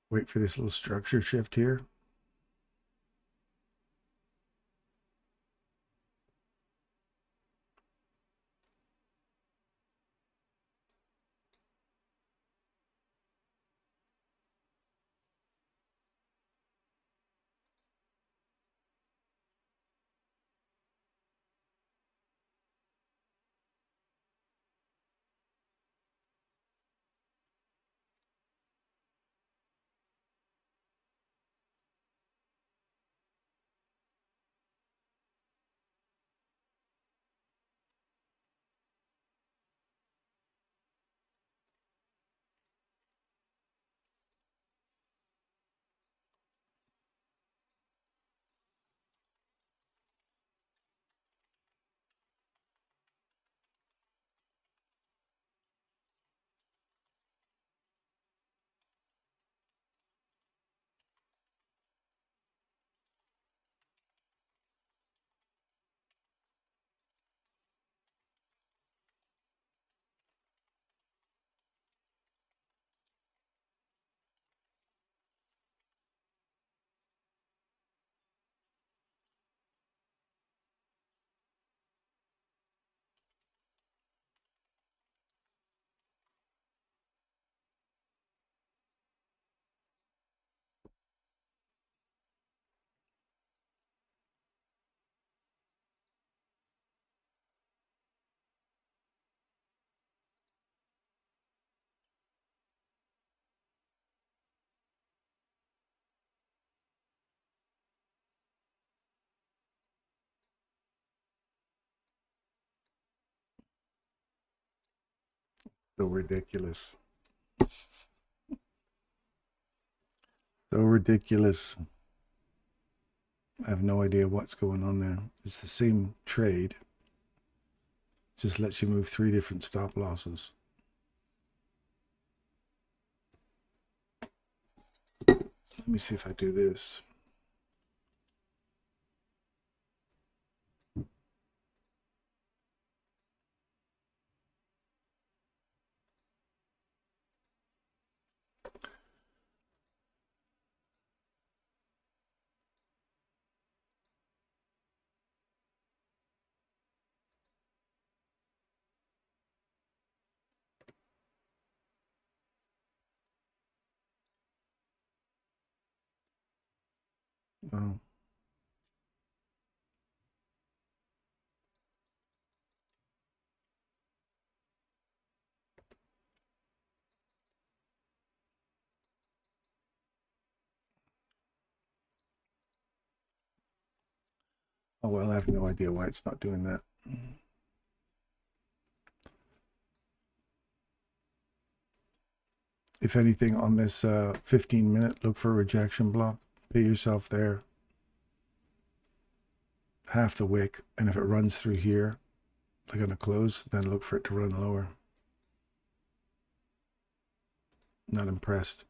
Wait for this little structure shift here. So ridiculous. So ridiculous. I have no idea what's going on there. It's the same trade. It just lets you move 3 different stop losses. Let me see if I do this. Oh. Oh, well, I have no idea why it's not doing that. If anything, on this 15-minute, look for a rejection block. Pay yourself there. Half the wick. And if it runs through here, like on a close, then look for it to run lower. Not impressed.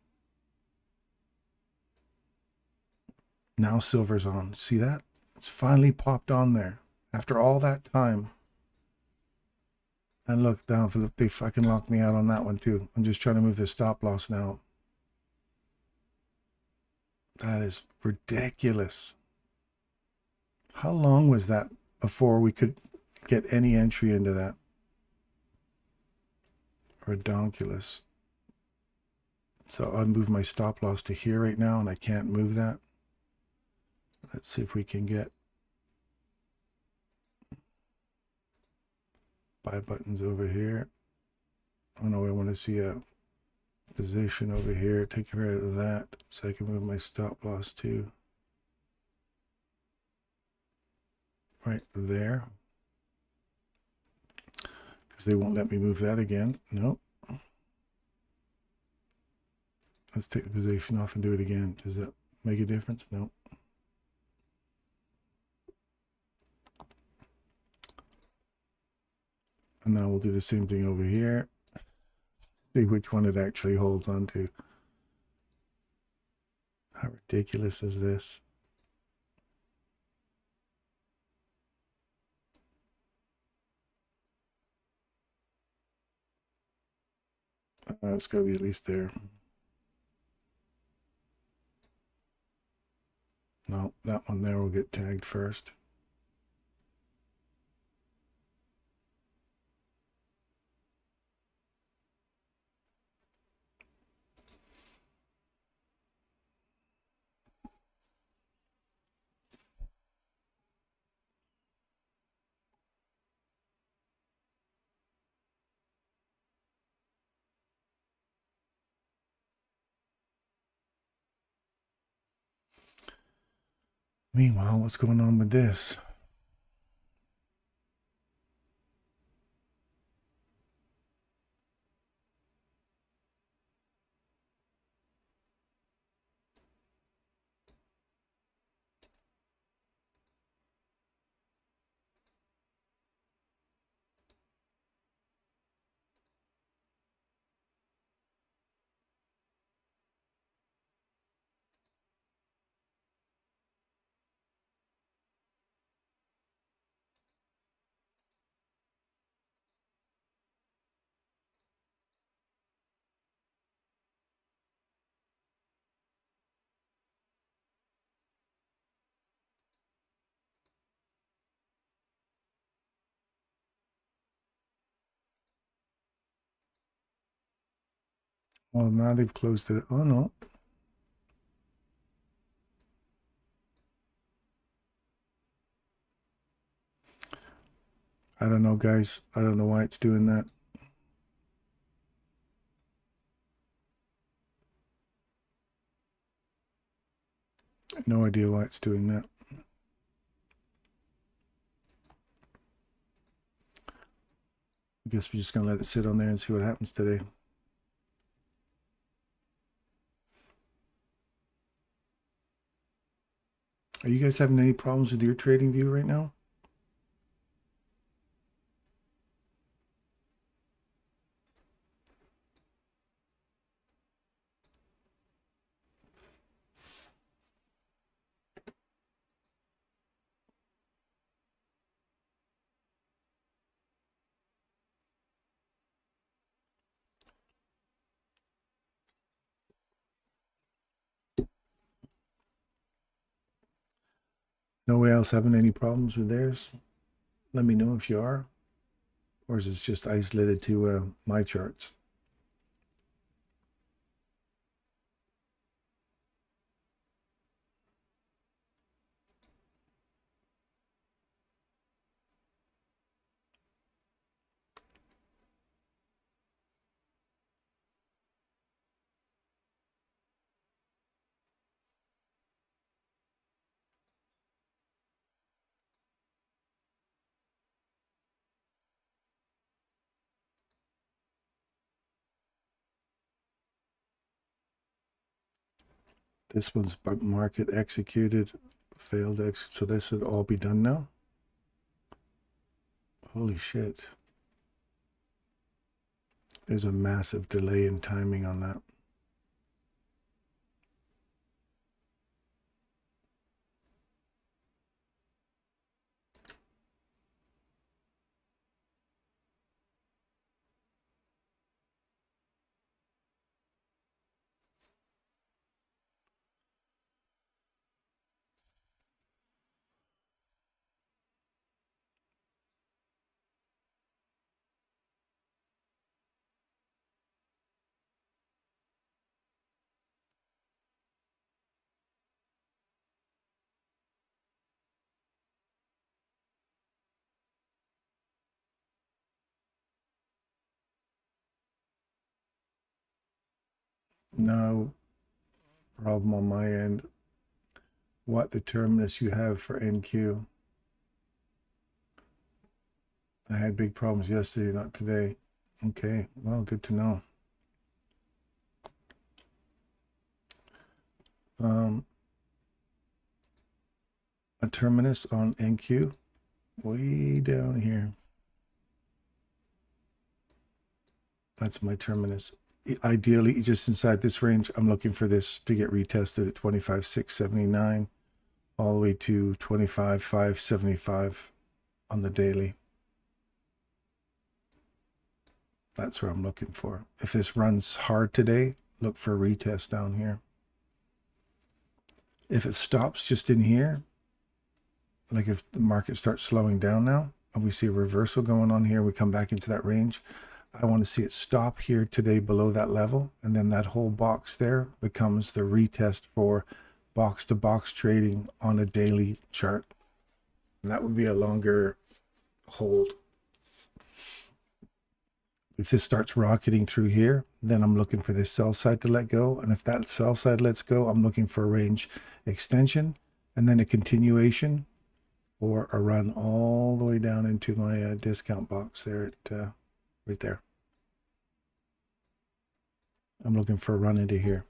Now silver's on. See that? It's finally popped on there. After all that time. And look, down for they fucking locked me out on that one too. I'm just trying to move the stop loss now. That is ridiculous. How long was that before we could get any entry into that? Redonkulous. So I'll move my stop loss to here right now, and I can't move that. Let's see if we can get buy buttons over here. Oh no, I want to see a position over here. Take care of that so I can move my stop loss to right there. Because they won't let me move that again. Nope. Let's take the position off and do it again. Does that make a difference? No. And now we'll do the same thing over here. See which one it actually holds on to. How ridiculous is this? It's got to be at least there. No, that one there will get tagged first. Meanwhile, what's going on with this? Well, now they've closed it. Oh, no. I don't know, guys. I don't know why it's doing that. No idea why it's doing that. I guess we're just going to let it sit on there and see what happens today. Are you guys having any problems with your trading view right now? Nobody else having any problems with theirs? Let me know if you are. Or is it just isolated to my charts? This one's market executed, failed exit. So this would all be done now? Holy shit. There's a massive delay in timing on that. No problem on my end. What the terminus you have for NQ? I had big problems yesterday, not today. Okay, well, good to know. A terminus on NQ way down here. That's my terminus. Ideally, just inside this range, I'm looking for this to get retested at 25,679 all the way to 25,575 on the daily. That's where I'm looking for. If this runs hard today, look for a retest down here. If it stops just in here, like if the market starts slowing down now and we see a reversal going on here, we come back into that range, I want to see it stop here today below that level, and then that whole box there becomes the retest for box to box trading on a daily chart. And that would be a longer hold. If this starts rocketing through here, then I'm looking for this sell side to let go. And if that sell side lets go, I'm looking for a range extension and then a continuation or a run all the way down into my discount box there at right there. I'm looking for a run into here.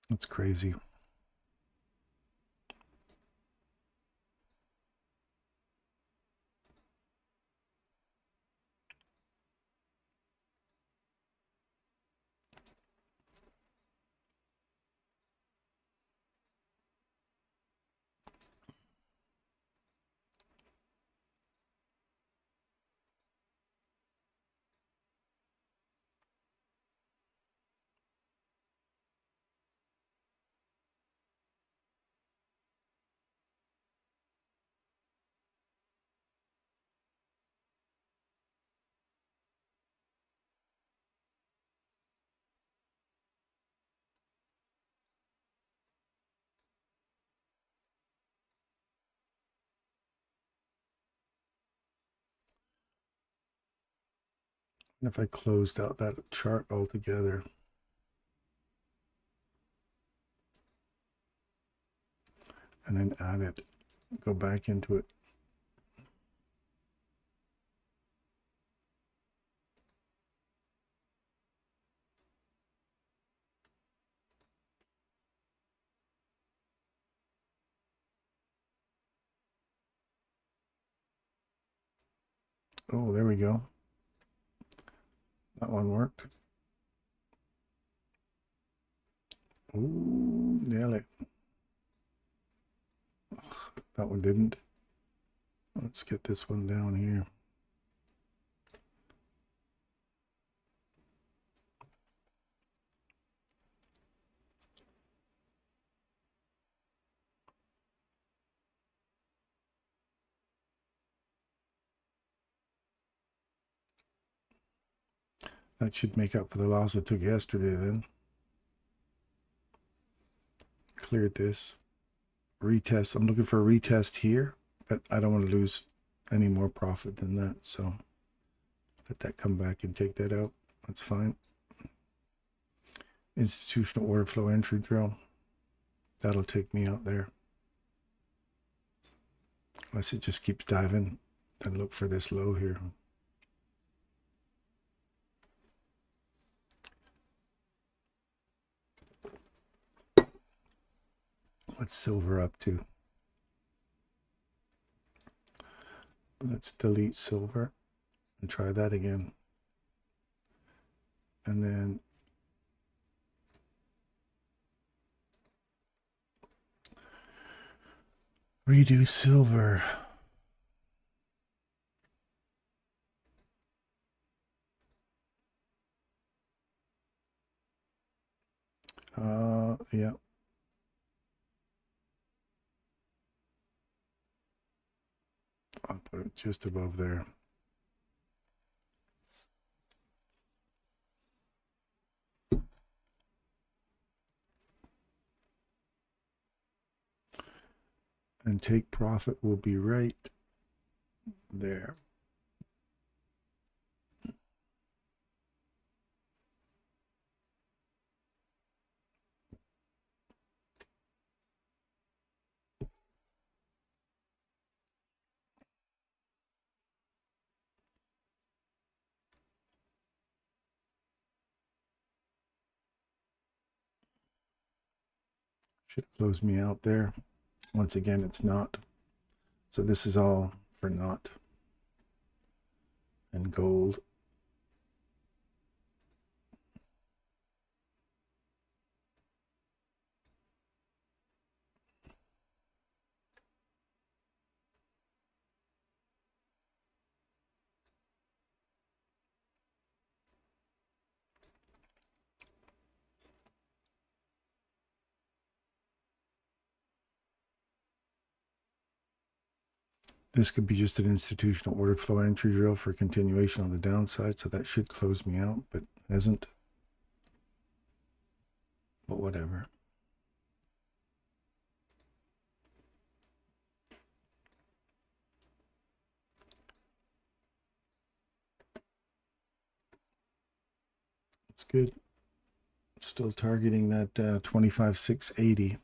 That's crazy. And if I closed out that chart altogether, and then add it, go back into it. Oh, there we go. That one worked. Ooh, nail it. Ugh, that one didn't. Let's get this one down here. That should make up for the loss I took yesterday then. Cleared this. Retest. I'm looking for a retest here, but I don't want to lose any more profit than that. So let that come back and take that out. That's fine. Institutional order flow entry drill. That'll take me out there. Unless it just keeps diving, then look for this low here. What's silver up to? Let's delete silver and try that again. And then redo silver. Yeah. put it just above there. And take profit will be right there. Should close me out there. Once again, it's not. So this is all for naught. And gold. This could be just an institutional order flow entry drill for continuation on the downside, so that should close me out, but hasn't. But whatever. It's good. Still targeting that 25,680.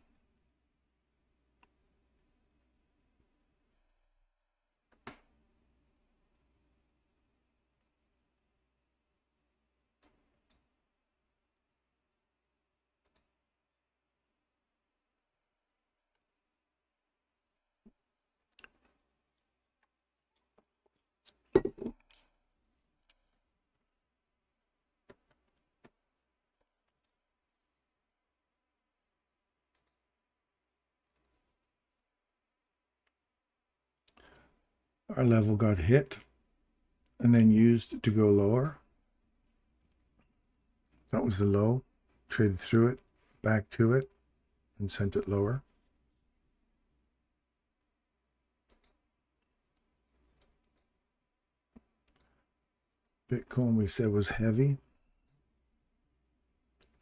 Our level got hit and then used to go lower. That was the low. Traded through it, back to it, and sent it lower. Bitcoin we said was heavy.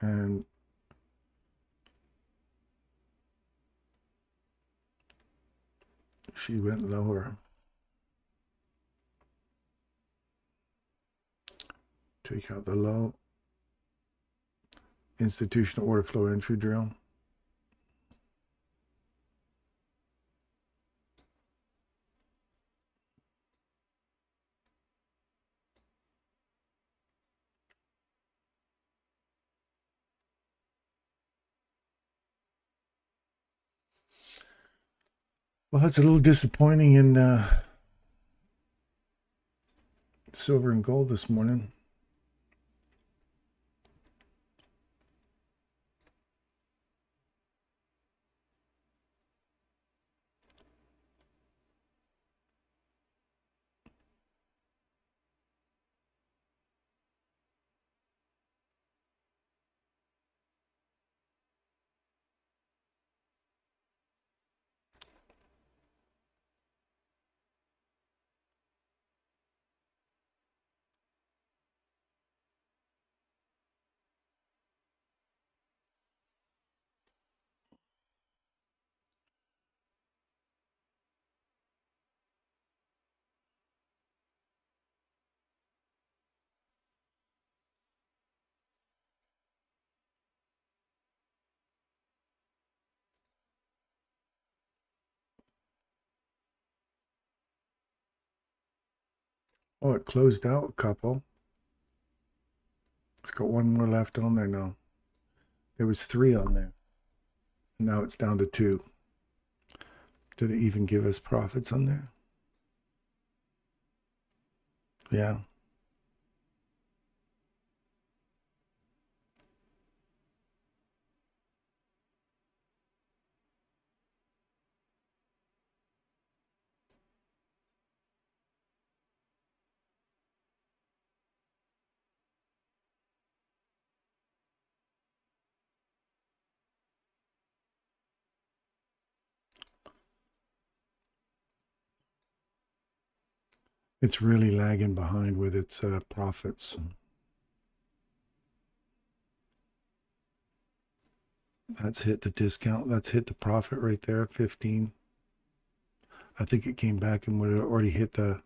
And she went lower. Take out the low. Institutional order flow entry drill. Well, it's a little disappointing in silver and gold this morning. Oh, it closed out a couple. It's got one more left on there now. There was 3 on there. Now it's down to 2. Did it even give us profits on there? Yeah. It's really lagging behind with its profits. That's hit the discount. That's hit the profit right there, 15. I think it came back and would have already hit the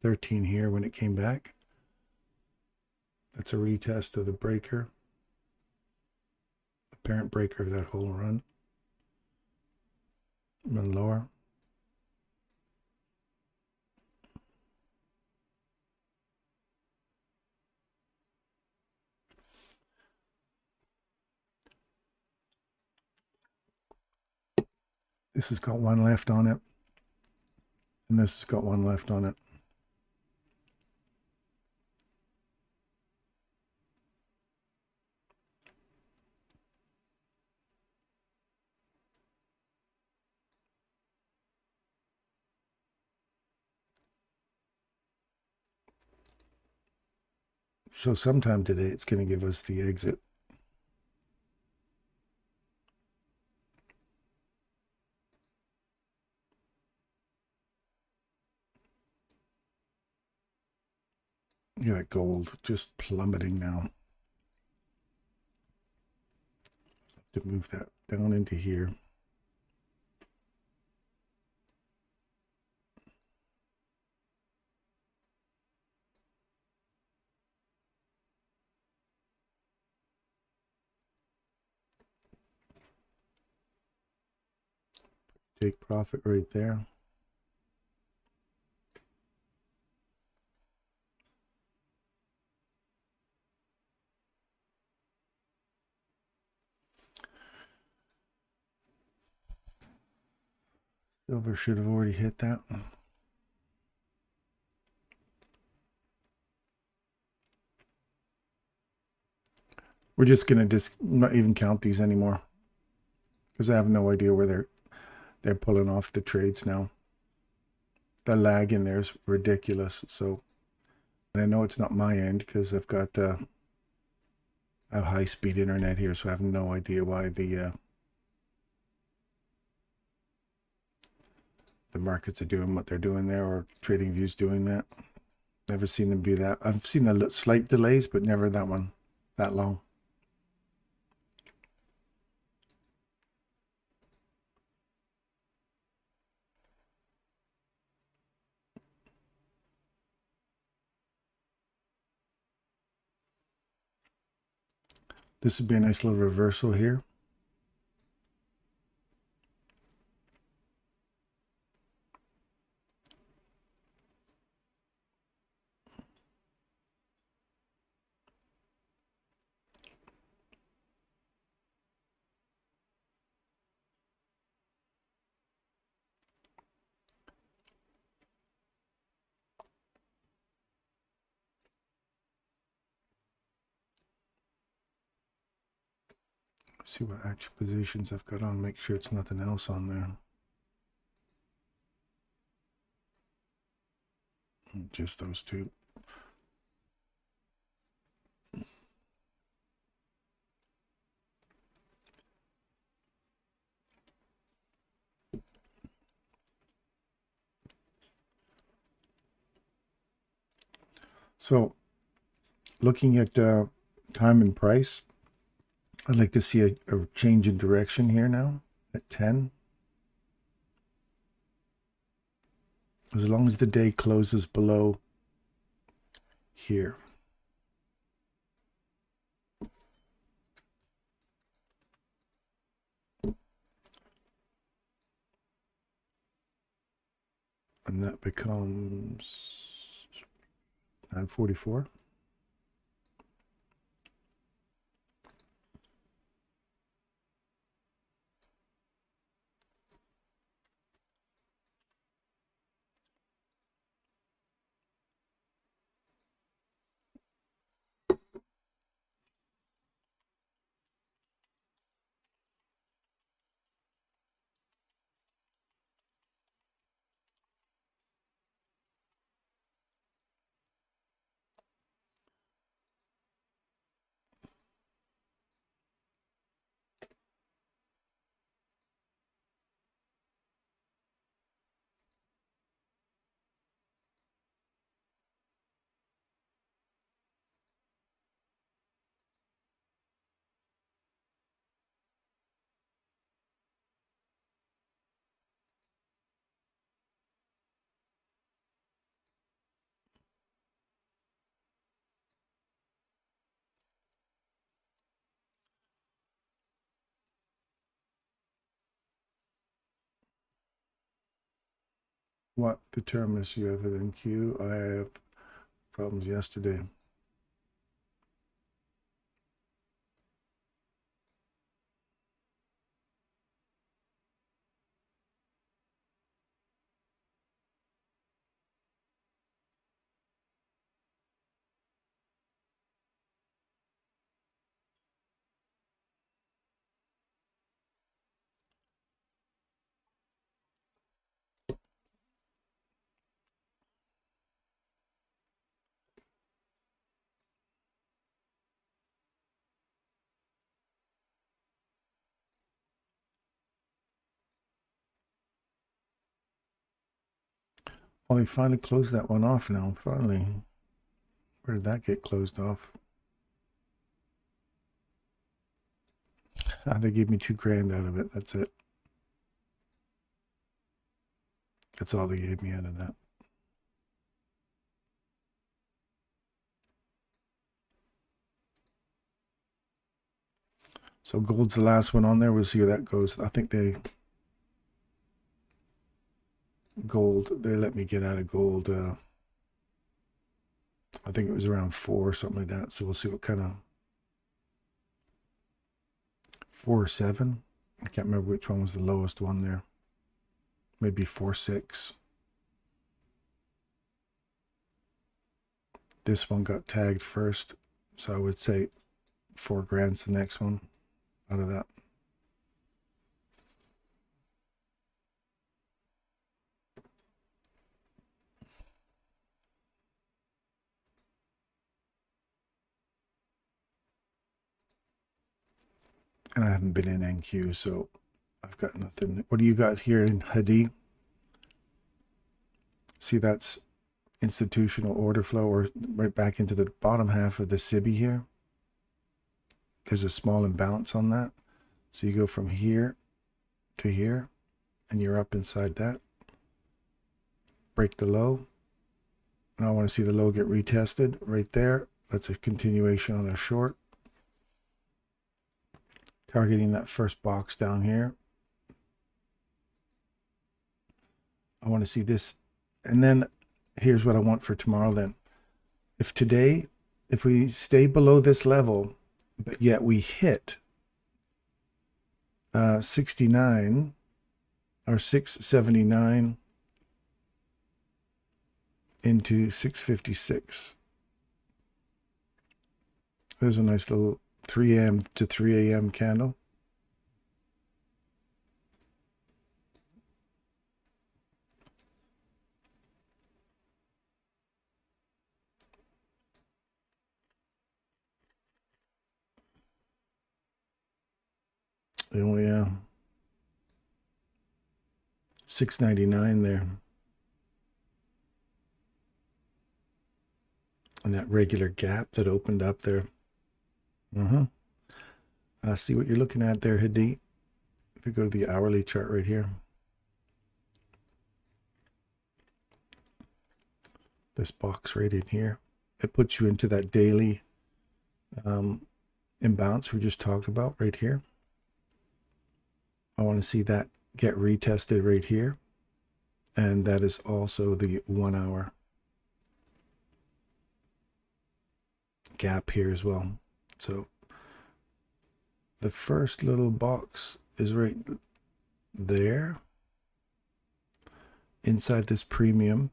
13 here when it came back. That's a retest of the breaker, the parent breaker of that whole run. And lower. This has got one left on it. And this has got one left on it. So sometime today it's going to give us the exit. Look at that gold just plummeting now. To move that down into here. Take profit right there. Silver should have already hit that. We're just going to not even count these anymore because I have no idea where they're pulling off the trades now. The lag in there is ridiculous. So, and I know it's not my end because I've got a high-speed internet here, so I have no idea why the markets are doing what they're doing there, or TradingView's doing that. Never seen them do that. I've seen the slight delays, but never that one that long. This would be a nice little reversal here. See what actual positions I've got on, make sure it's nothing else on there. Just those two. So looking at time and price, I'd like to see a change in direction here now at 10. As long as the day closes below here. And that becomes 944. What determines you have it in Q? I have problems yesterday. Well, he finally closed that one off now. Finally. Where did that get closed off? They gave me $2,000 out of it. That's it. That's all they gave me out of that. So gold's the last one on there. We'll see how that goes. I think they let me get out of gold. I think it was around 4 or something like that. So we'll see what kind of 4 or 7. I can't remember which one was the lowest one there. Maybe 4.6. This one got tagged first, so I would say $4,000's the next one out of that. And I haven't been in NQ, so I've got nothing. What do you got here in HIDSIGHT? See, that's institutional order flow, or right back into the bottom half of the SIBI here. There's a small imbalance on that. So you go from here to here, and you're up inside that. Break the low. Now I want to see the low get retested right there. That's a continuation on a short. Targeting that first box down here. I want to see this. And then here's what I want for tomorrow then. If we stay below this level, but yet we hit 69 or 679 into 656. There's a nice little 3 a.m. to 3 a.m. candle. Oh yeah, 699 there. And that regular gap that opened up there. I see what you're looking at there, HIDSIGHT. If we go to the hourly chart right here. This box right in here. It puts you into that daily imbalance we just talked about right here. I want to see that get retested right here. And that is also the 1 hour gap here as well. So the first little box is right there inside this premium.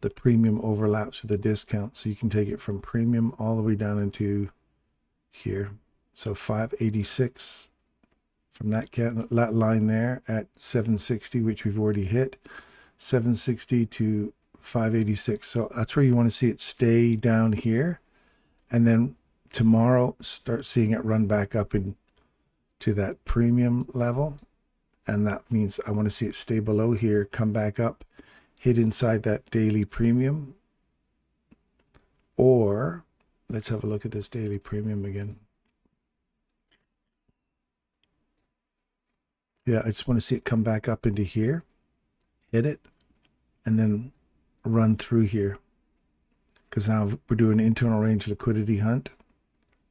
The premium overlaps with the discount, so you can take it from premium all the way down into here. So 586 from that line there at 760, which we've already hit, 760 to 586. So that's where you want to see it stay down here, and then tomorrow start seeing it run back up into that premium level. And that means I want to see it stay below here, come back up, hit inside that daily premium. Or let's have a look at this daily premium again. Yeah, I just want to see it come back up into here, hit it, and then run through here. Because now we're doing an internal range liquidity hunt.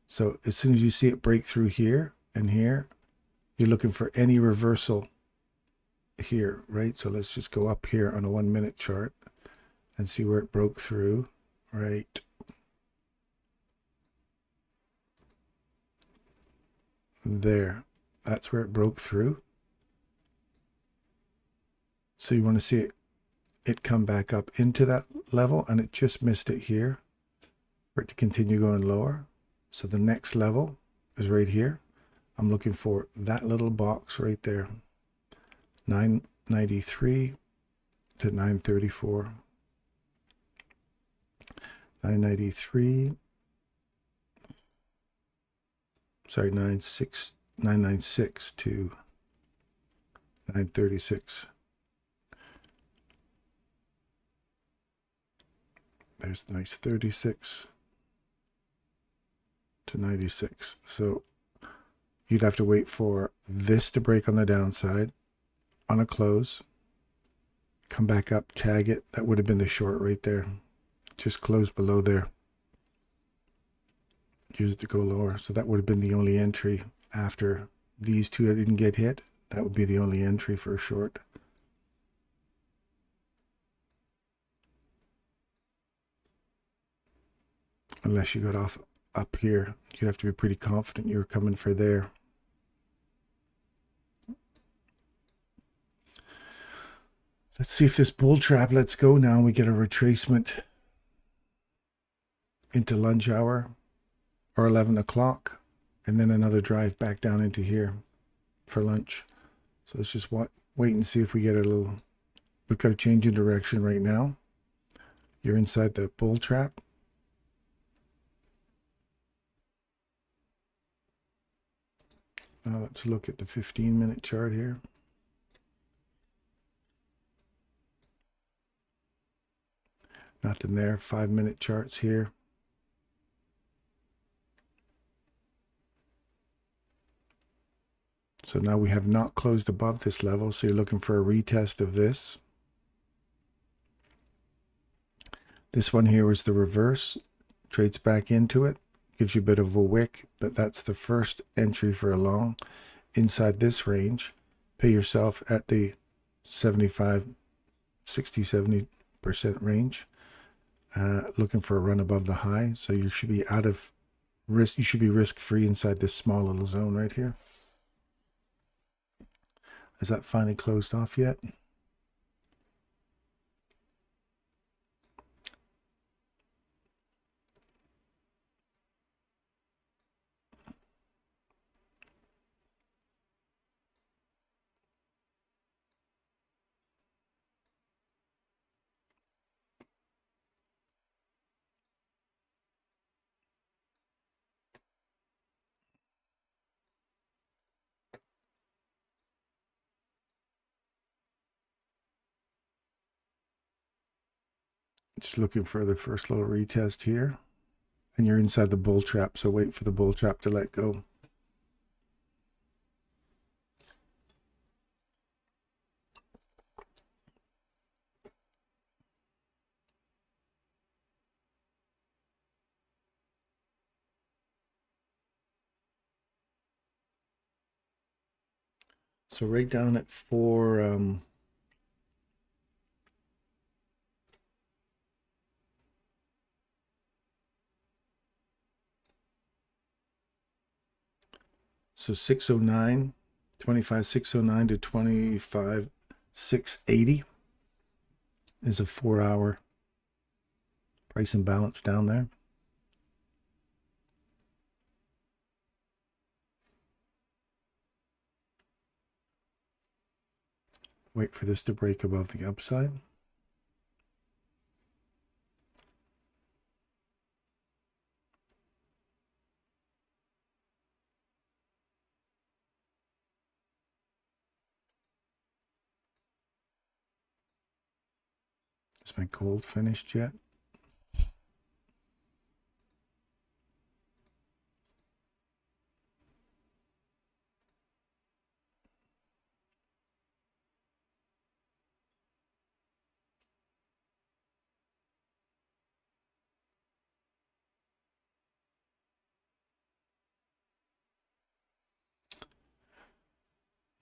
So as soon as you see it break through here and here, you're looking for any reversal here, right? So let's just go up here on a 1 minute chart and see where it broke through, right? There, that's where it broke through. So you want to see it come back up into that level, and it just missed it here for it to continue going lower. So the next level is right here. I'm looking for that little box right there, 993 to 934. 993, sorry, 996 to 936. There's nice 36 to 96. So you'd have to wait for this to break on the downside on a close, come back up, tag it. That would have been the short right there. Just close below there. Use it to go lower. So that would have been the only entry after these two that didn't get hit. That would be the only entry for a short. Unless you got off up here, you'd have to be pretty confident you were coming for there. Let's see if this bull trap lets go now and we get a retracement into lunch hour or 11 o'clock, and then another drive back down into here for lunch. So let's just wait and see if we get a little. We've got a change in direction right now. You're inside the bull trap. Now let's look at the 15-minute chart here. Nothing there. 5-minute charts here. So now we have not closed above this level, so you're looking for a retest of this. This one here was the reverse, trades back into it, gives you a bit of a wick, but that's the first entry for a long. Inside this range, pay yourself at the 75, 60, 70% range, looking for a run above the high. So you should be out of risk. You should be risk-free inside this small little zone right here. Is that finally closed off yet? Just looking for the first little retest here. And you're inside the bull trap, so wait for the bull trap to let go. So right down at 4, so 609, 25,609 to 25,680 is a 4-hour price imbalance down there. Wait for this to break above the upside. Is my gold finished yet?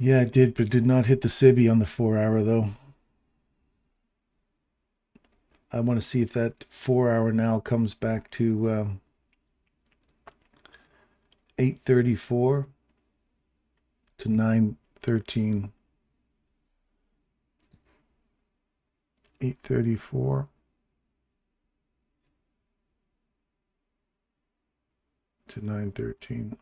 Yeah, it did, but did not hit the SIBI on the 4-hour though. I want to see if that 4-hour now comes back to 834 to 913. 834 to 913.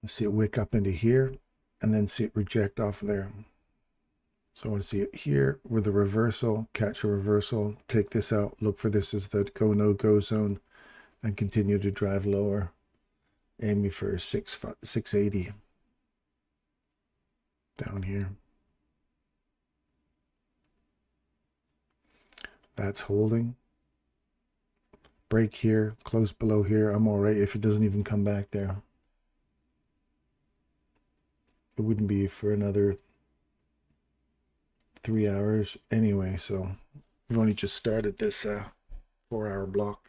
Let's see it wick up into here and then see it reject off of there. So I want to see it here with a reversal, catch a reversal, take this out, look for this as the go no go zone, and continue to drive lower, aiming for 680 down here. That's holding. Break here, close below here. I'm all right if it doesn't even come back there. It wouldn't be for another 3 hours anyway, so we've only just started this 4-hour block.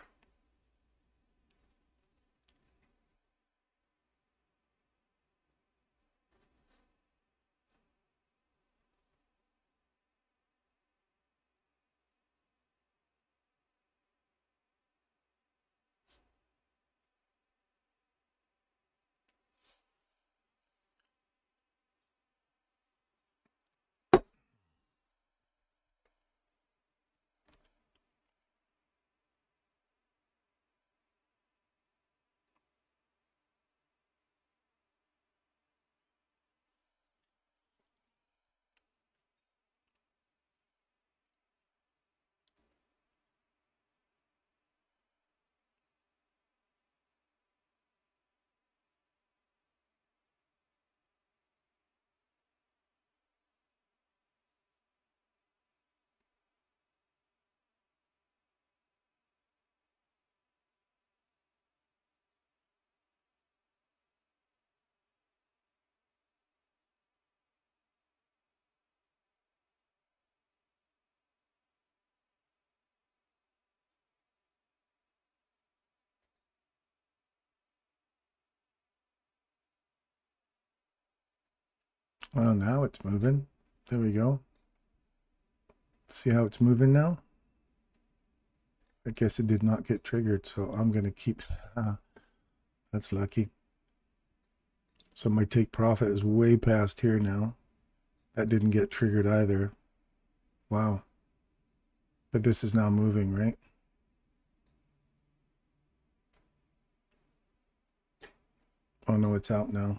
Well, now it's moving. There we go. See how it's moving now? I guess it did not get triggered, so I'm going to keep... that's lucky. So my take profit is way past here now. That didn't get triggered either. Wow. But this is now moving, right? Oh no, it's out now.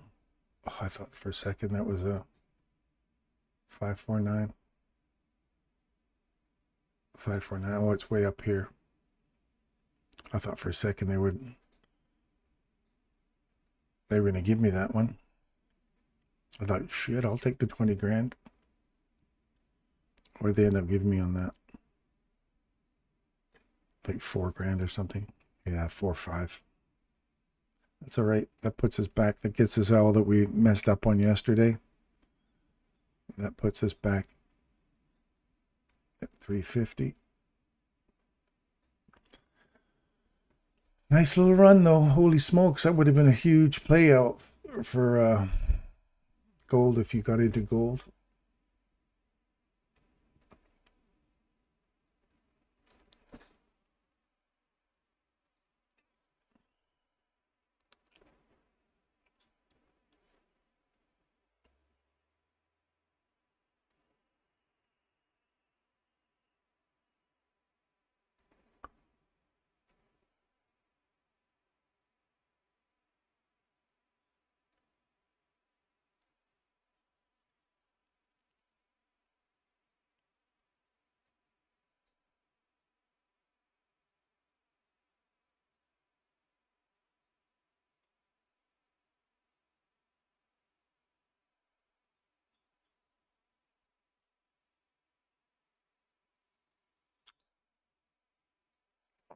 Oh, I thought for a second that was a 549. 549. Oh, it's way up here. I thought for a second they were going to give me that one. I thought, shit, I'll take the 20 grand. What did they end up giving me on that? Like 4 grand or something. Yeah, 4 or 5. That's all right. That puts us back. That gets us all that we messed up on yesterday. That puts us back at 350. Nice little run though. Holy smokes. That would have been a huge play out for gold if you got into gold.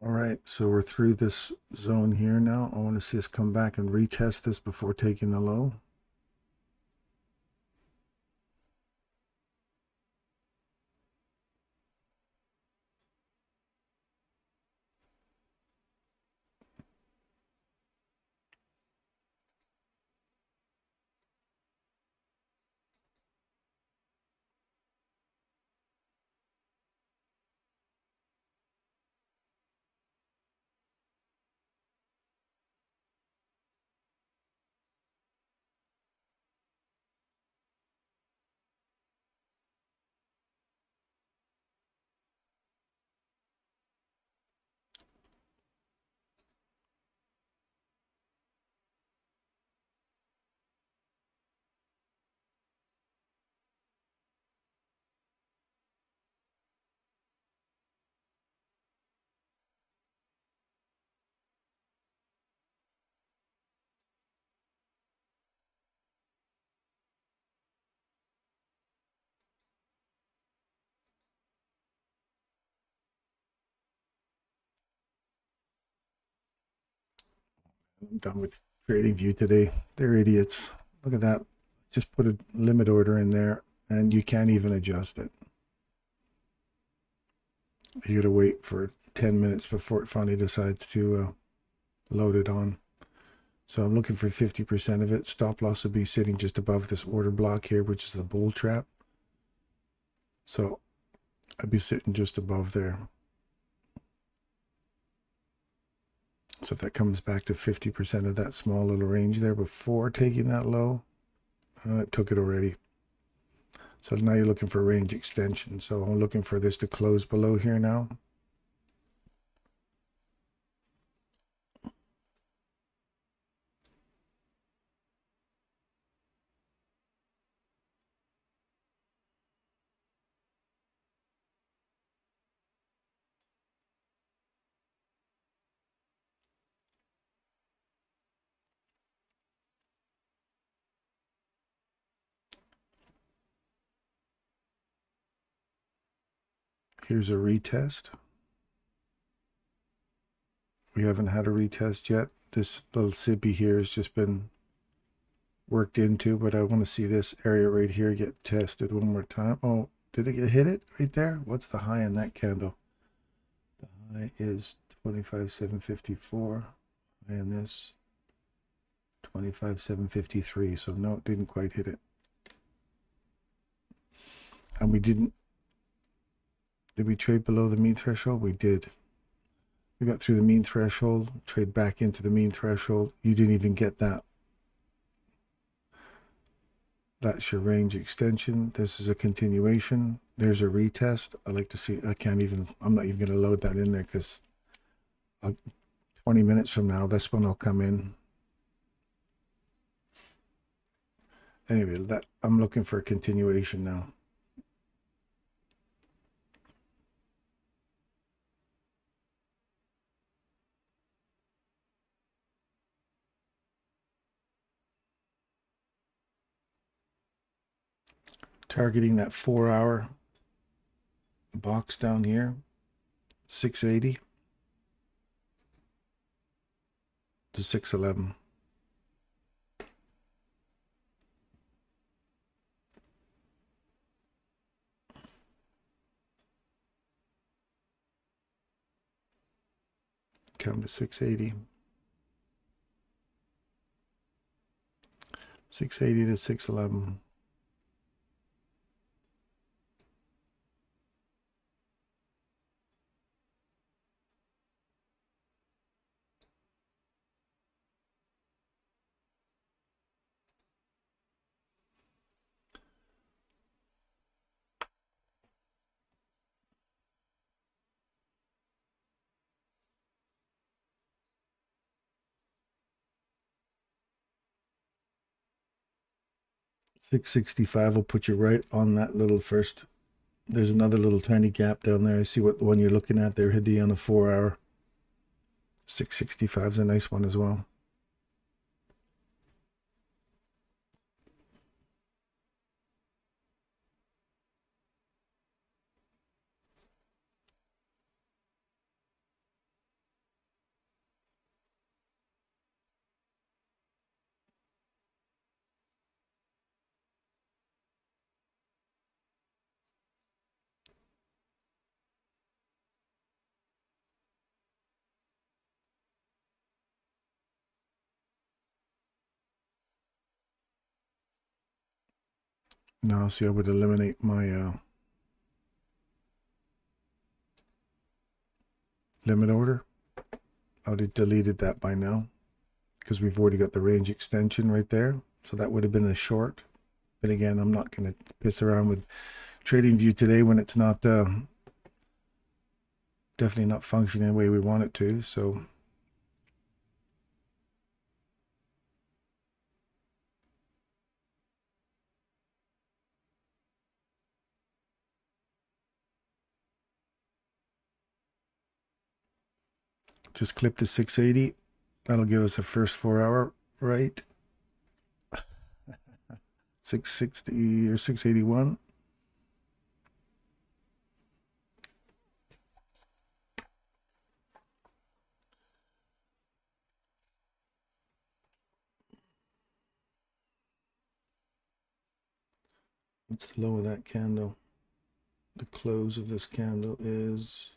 All right, so we're through this zone here now. I want to see us come back and retest this before taking the low. I'm done with trading view today. They're idiots. Look at that. Just put a limit order in there and you can't even adjust it. You gotta wait for 10 minutes before it finally decides to load it on. So I'm looking for 50% of it. Stop loss would be sitting just above this order block here, which is the bull trap. So I'd be sitting just above there. So if that comes back to 50% of that small little range there before taking that low, it took it already. So now you're looking for range extension. So I'm looking for this to close below here now. Here's a retest. We haven't had a retest yet. This little SIBI here has just been worked into, but I want to see this area right here get tested one more time. Oh, did it hit it right there? What's the high in that candle? The high is 25,754, and this 25,753. So no, it didn't quite hit it. And we didn't. Did we trade below the mean threshold? We did. We got through the mean threshold, trade back into the mean threshold. You didn't even get that. That's your range extension. This is a continuation. There's a retest. I like to see, I'm not even going to load that in there because 20 minutes from now, that's when I'll come in. Anyway, I'm looking for a continuation now. Targeting that 4-hour box down here, 680 to 611. Come to 680. 680 to 611. $665 will put you right on that little first. There's another little tiny gap down there. I see what the one you're looking at there, Hiddy, on a 4-hour. 665 is a nice one as well. Now, see, I would eliminate my limit order. I would have deleted that by now because we've already got the range extension right there. So that would have been the short. But again, I'm not going to piss around with trading view today when it's not definitely not functioning the way we want it to. So just clip the 680. That'll give us a first 4-hour, right? 660 or 681. What's the low of that candle? The close of this candle is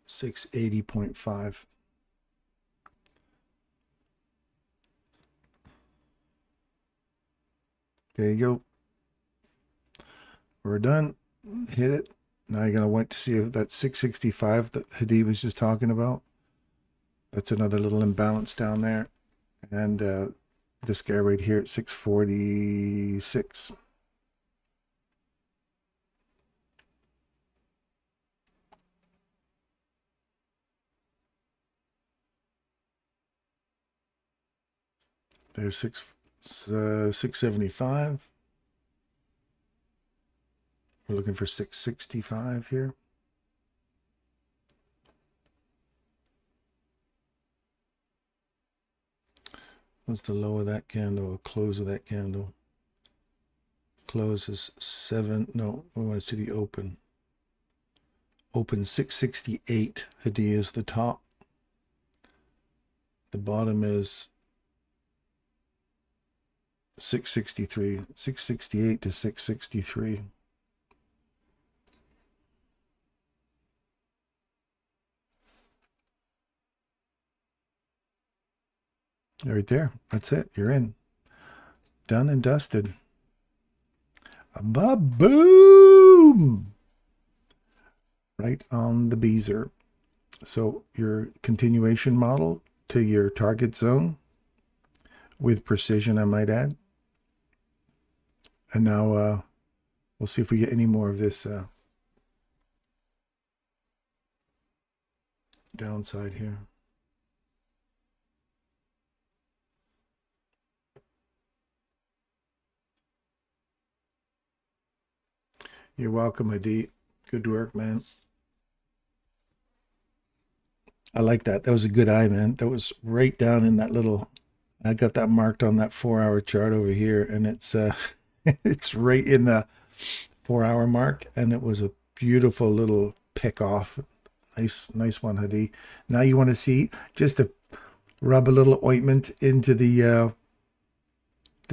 680.5. There you go. We're done. Hit it. Now you're going to wait to see if that 665 that Hadi was just talking about. That's another little imbalance down there. And this guy right here at 646. There's 675. We're looking for 665 here. What's the low of that candle or close of that candle? Close is 7. No, I want to see the open. Open 668. Hadi is the top. The bottom is 663. 668 to 663. Right there. That's it. You're in. Done and dusted. Ba-boom! Right on the beezer. So your continuation model to your target zone with precision, I might add. And now we'll see if we get any more of this downside here. You're welcome, Hadi. Good work, man. I like that. That was a good eye, man. That was right down in that little. I got that marked on that 4-hour chart over here, and it's it's right in the 4-hour mark, and it was a beautiful little pick off. Nice one, Hadi. Now you want to see, just to rub a little ointment into the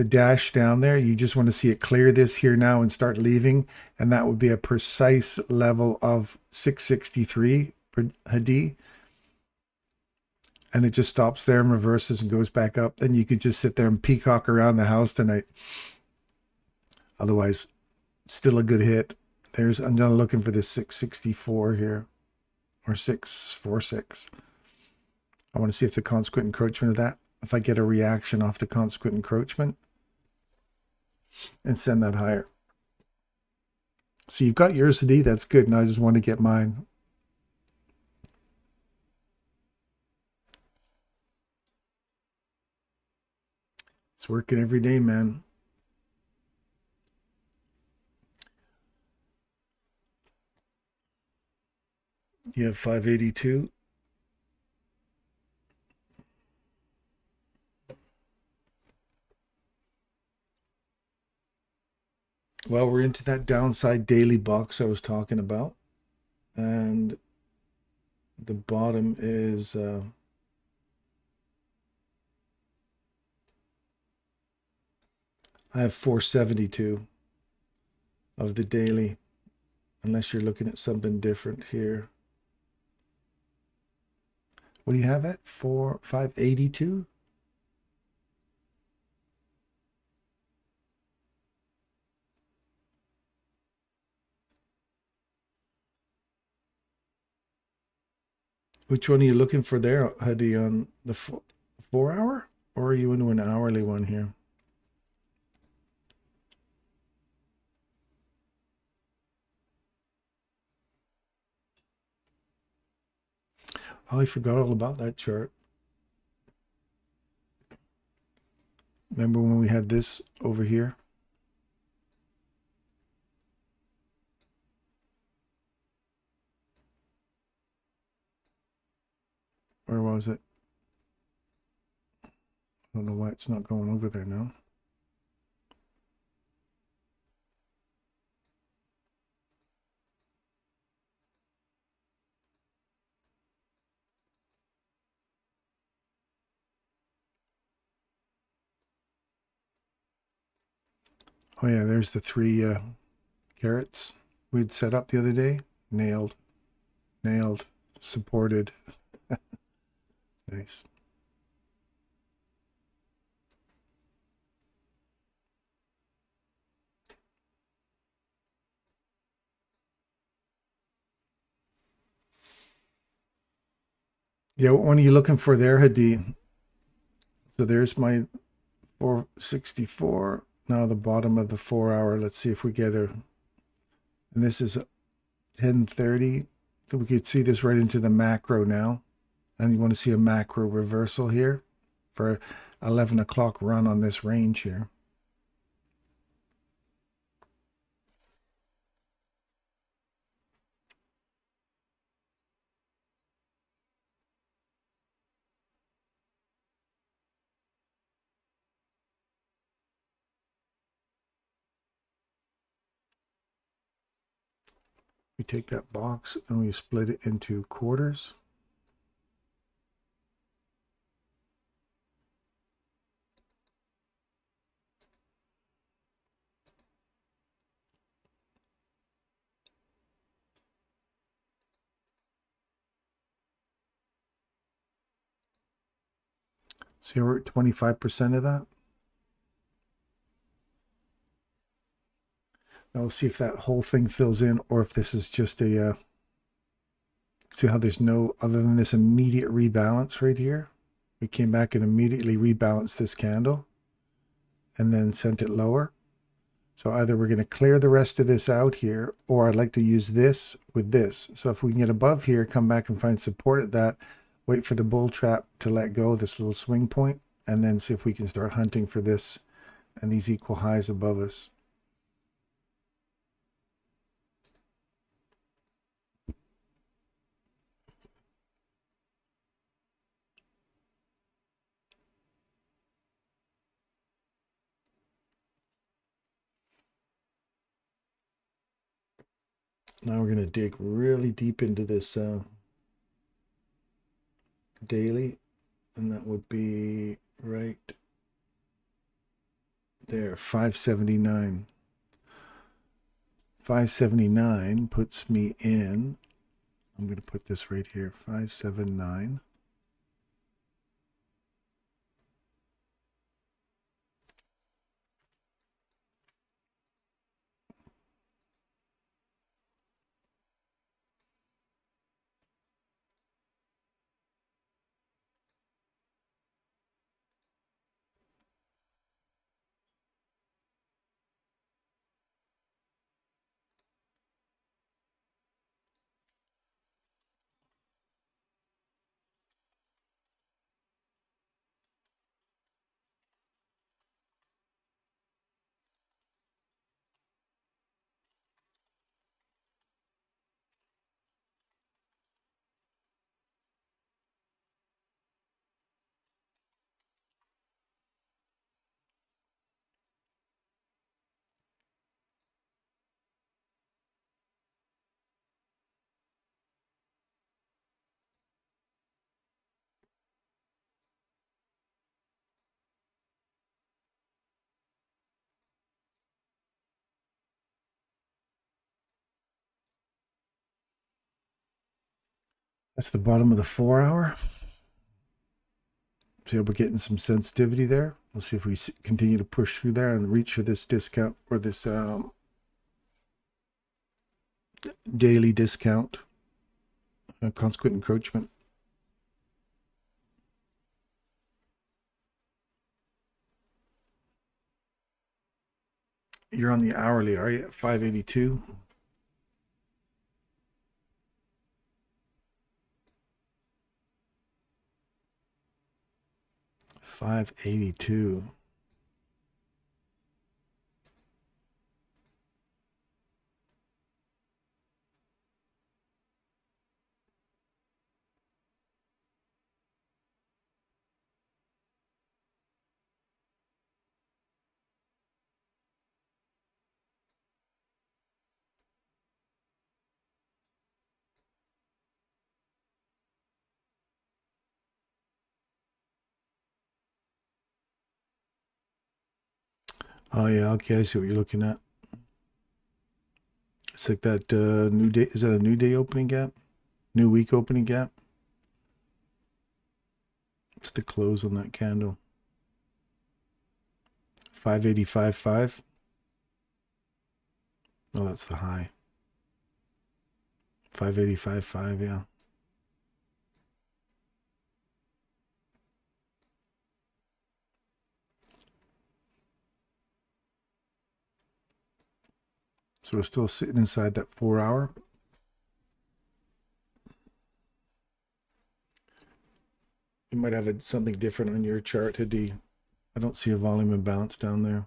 dash down there. You just want to see it clear this here now and start leaving, and that would be a precise level of 663 for Hadi. And it just stops there and reverses and goes back up. Then you could just sit there and peacock around the house tonight. Otherwise, still a good hit. I'm not looking for this 664 here, or 646. I want to see if the consequent encroachment of that, if I get a reaction off the consequent encroachment, and send that higher. So you've got yours, Hadi. That's good. And I just want to get mine. It's working every day, man. You have 582. Well, we're into that downside daily box I was talking about. And the bottom is I have 472 of the daily, unless you're looking at something different here. What do you have at? 582? Which one are you looking for there, Hadi, on the 4-hour? Or are you into an hourly one here? Oh, I forgot all about that chart. Remember when we had this over here? Where was it? I don't know why it's not going over there now. Oh yeah, there's the 3 carrots we'd set up the other day. Nailed, supported. Nice. Yeah, what one are you looking for there, Hadi? So there's my 464. Now the bottom of the 4 hour. Let's see if we get a, and this is 1030. So we could see this right into the macro now. And you want to see a macro reversal here for 11 o'clock run on this range here. We take that box and we split it into quarters. See, we're at 25% of that. Now we'll see if that whole thing fills in or if this is just a, see how there's no, other than this immediate rebalance right here. We came back and immediately rebalanced this candle and then sent it lower. So either we're going to clear the rest of this out here, or I'd like to use this with this. So if we can get above here, come back and find support at that, wait for the bull trap to let go, this little swing point, and then see if we can start hunting for this and these equal highs above us. Now we're going to dig really deep into this daily, and that would be right there, 579. 579 puts me in, I'm going to put this right here, 579. That's the bottom of the 4 hour. See how we're getting some sensitivity there. We'll see if we continue to push through there and reach for this discount or this daily discount, consequent encroachment. You're on the hourly, are you? At 582. $582. Oh yeah, okay, I see what you're looking at. It's like that new day. Is that a new day opening gap? New week opening gap? It's the close on that candle. 585.5. Oh, that's the high. 585.5, yeah. So we're still sitting inside that 4 hour. You might have something different on your chart, Hadi. I don't see a volume imbalance down there.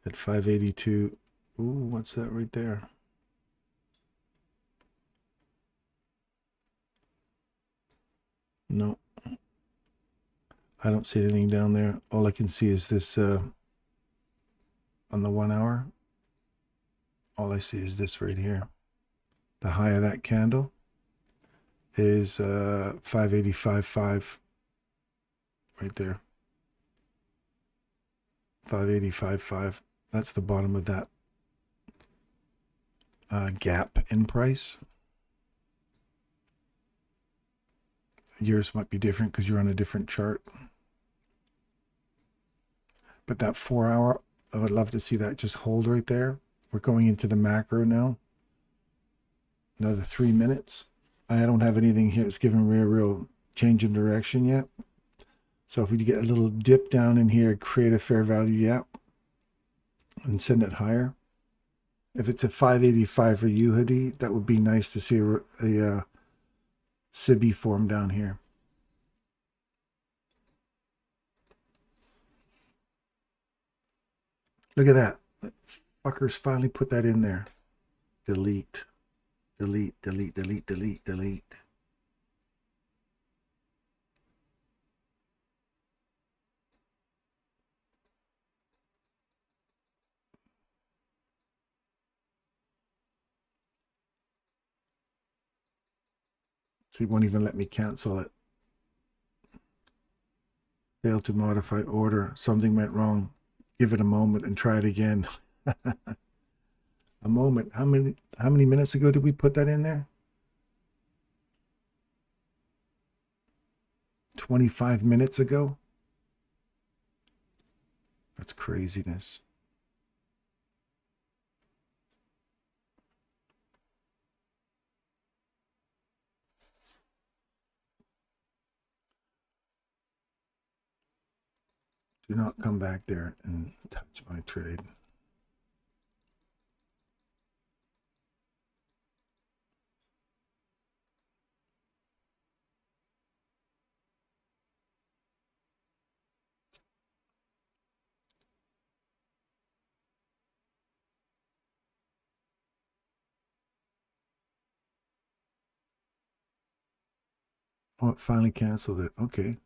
At 582. Ooh, what's that right there? No. I don't see anything down there. All I can see is this on the 1 hour. All I see is this right here. The high of that candle is 585.5 right there. 585.5. That's the bottom of that gap in price. Yours might be different because you're on a different chart. But that 4 hour, I would love to see that just hold right there. We're going into the macro now. Another 3 minutes. I don't have anything here that's giving me a real change in direction yet. So if we get a little dip down in here, create a fair value gap and send it higher. If it's a 585 for you, Hadi, that would be nice to see a SIBI form down here. Look at that. Fuckers finally put that in there. Delete. Delete, delete, delete, delete, delete. So he won't even let me cancel it. Failed to modify order. Something went wrong. Give it a moment and try it again. A moment. How many minutes ago did we put that in there? 25 minutes ago? That's craziness. Do not come back there and touch my trade. Oh, it finally canceled it. Okay.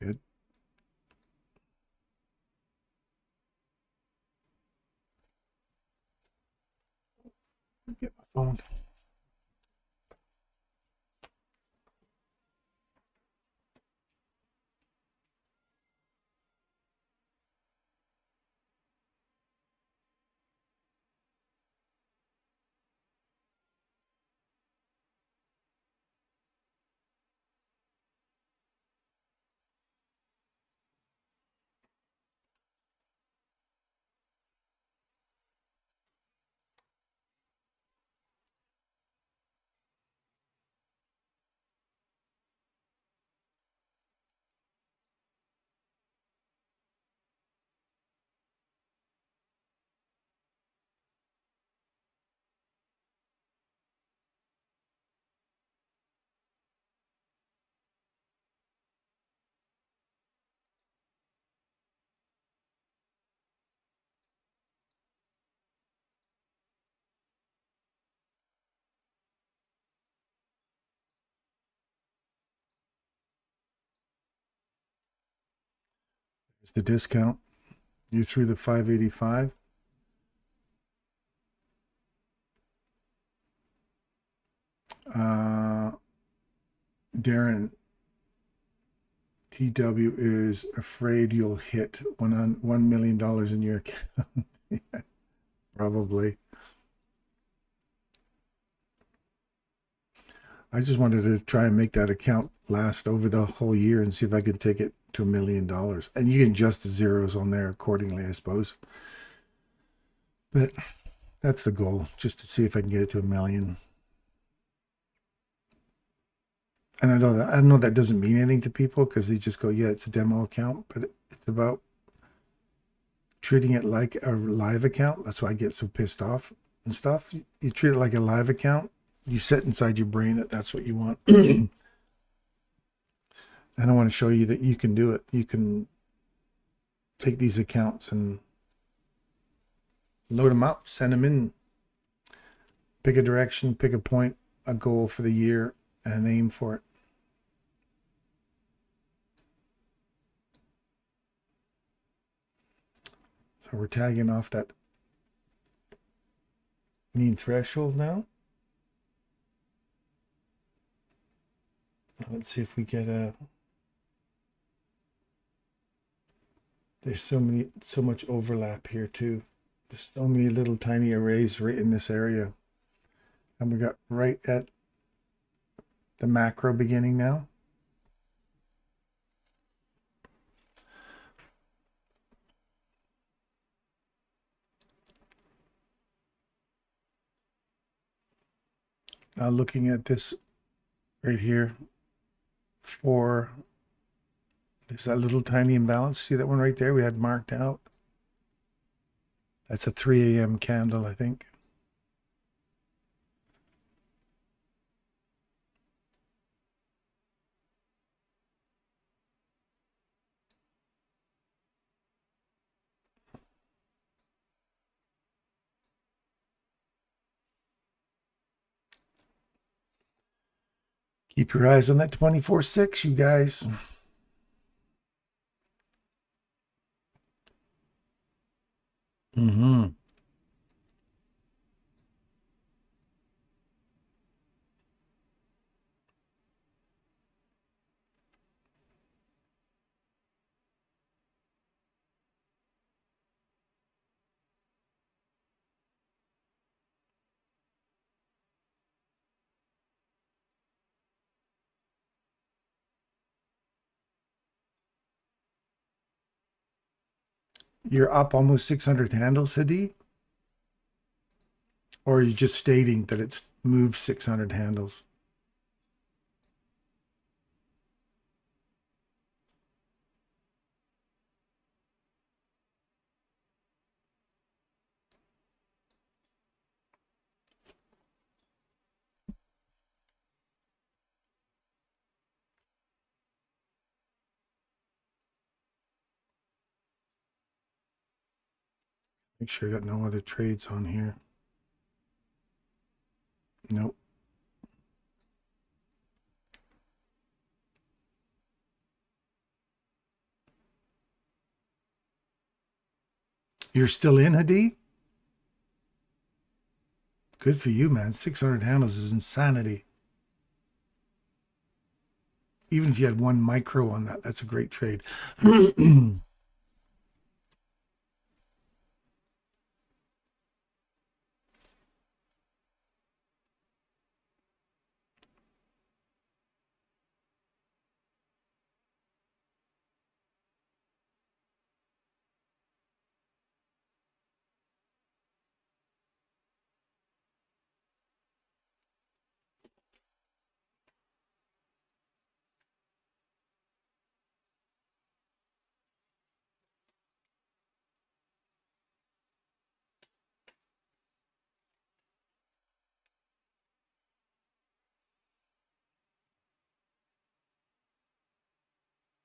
Good. Get my phone. It's the discount. You threw the 585. Darren TW is afraid you'll hit $1 million in your account. Yeah, probably. I just wanted to try and make that account last over the whole year and see if I could take it to $1 million. And you can adjust the zeros on there accordingly, I suppose. But that's the goal, just to see if I can get it to $1 million. And I know that doesn't mean anything to people because they just go, yeah, it's a demo account, but it's about treating it like a live account. That's why I get so pissed off and stuff. You treat it like a live account. You set inside your brain that that's what you want. And I want to show you that you can do it. You can take these accounts and load them up, send them in, pick a direction, pick a point, a goal for the year, and aim for it. So we're tagging off that mean threshold now. Let's see if we get a... There's so much overlap here too. There's so many little tiny arrays right in this area. And we got right at the macro beginning now. Now looking at this right here, there's that little tiny imbalance. See that one right there we had marked out? That's a 3 a.m. candle, I think. Keep your eyes on that 24/6, you guys. You're up almost 600 handles, Hadi? Or are you just stating that it's moved 600 handles? Make sure I got no other trades on here. Nope. You're still in, Hadi? Good for you, man. 600 handles is insanity. Even if you had one micro on that, that's a great trade.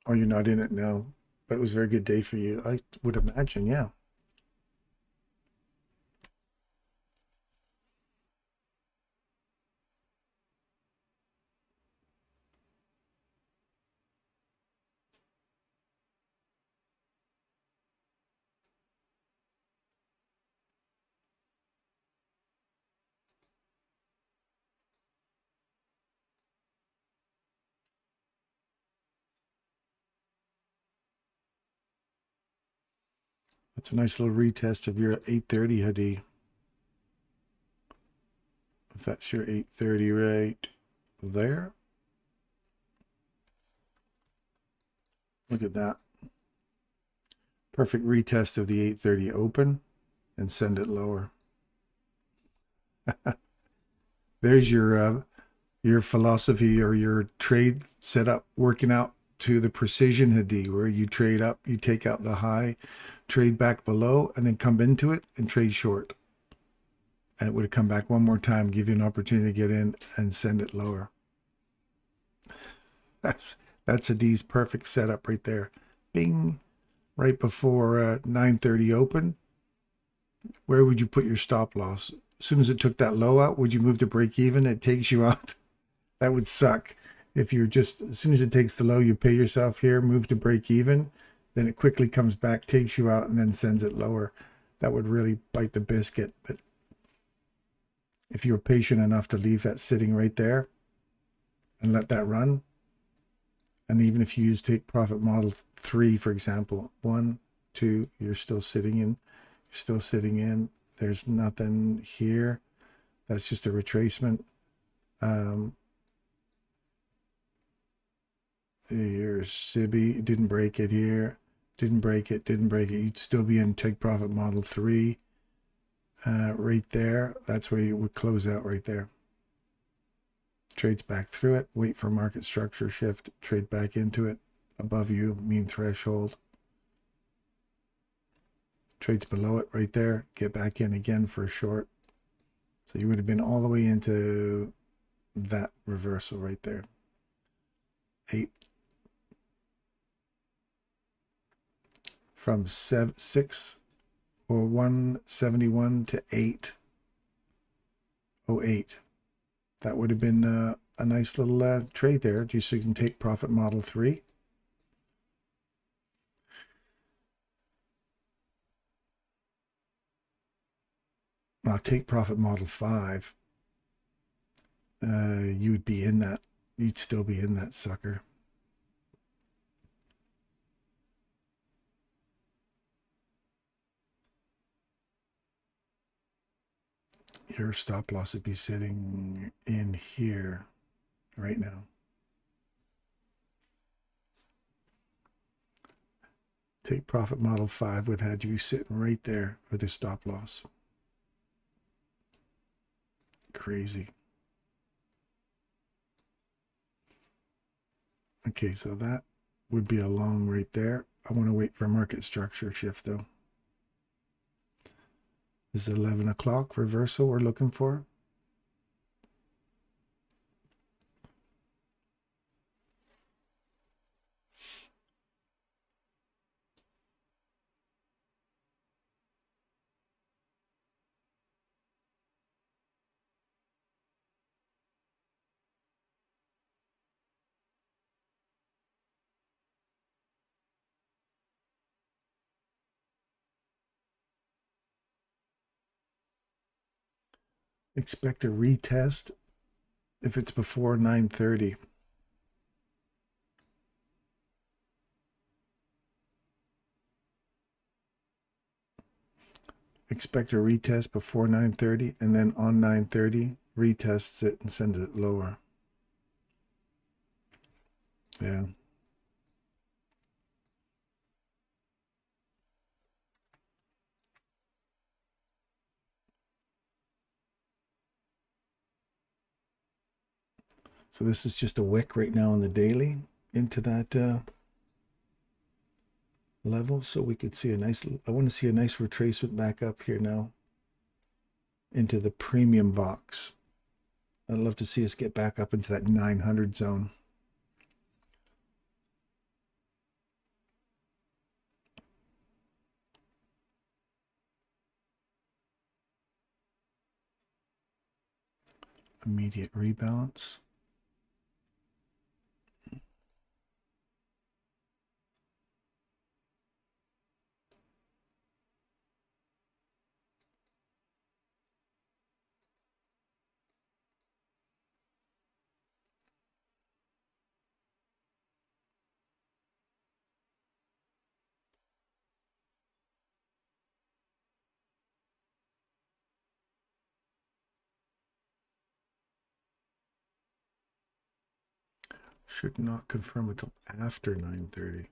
Oh, you're not in it now, but it was a very good day for you. I would imagine, yeah. That's a nice little retest of your 830 hoodie. If that's your 830 right there. Look at that. Perfect retest of the 830 open and send it lower. There's your philosophy or your trade setup working out to the precision hoodie, where you trade up, you take out the high, trade back below, and then come into it and trade short. And it would have come back one more time, give you an opportunity to get in and send it lower. That's Hadid's perfect setup right there. Bing, right before 9:30 open. Where would you put your stop loss? As soon as it took that low out, would you move to break even? It takes you out. That would suck. If you're just, as soon as it takes the low, you pay yourself here, move to break even, then it quickly comes back, takes you out, and then sends it lower. That would really bite the biscuit. But if you're patient enough to leave that sitting right there and let that run, and even if you use take profit model 3, for example, 1, 2, you're still sitting in, there's nothing here. That's just a retracement. Here's Sibi, didn't break it here, didn't break it. You'd still be in take profit model 3 right there. That's where you would close out right there. Trades back through it, wait for market structure shift, trade back into it, above you, mean threshold. Trades below it right there, get back in again for a short. So you would have been all the way into that reversal right there. 8. From 6 or 171 to 808. That would have been a nice little trade there, just so you can take profit model 3. I'll take profit model 5. You would be in that. You'd still be in that sucker. Your stop loss would be sitting in here right now. Take profit model 5 would have had you sitting right there with the stop loss. Crazy. Okay, so that would be a long right there. I want to wait for market structure shift though. This is 11 o'clock reversal we're looking for. Expect a retest if it's before 9:30. Expect a retest before 9:30, and then on 9:30 retests it and sends it lower. Yeah. So this is just a wick right now on the daily into that level. So we could see a nice, I want to see a nice retracement back up here now into the premium box. I'd love to see us get back up into that 900 zone. Immediate rebalance. Should not confirm until after 9:30.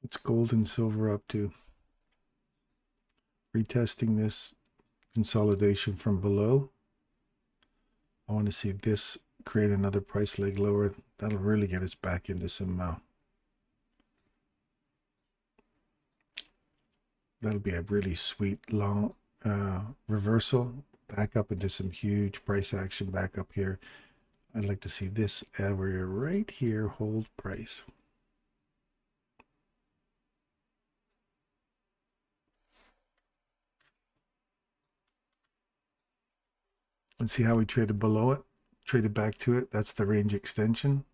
What's gold and silver up to? Retesting this consolidation from below. I want to see this create another price leg lower. That'll really get us back into some that'll be a really sweet long reversal back up into some huge price action back up here. I'd like to see this area right here hold price. And see how we traded below it, traded back to it. That's the range extension,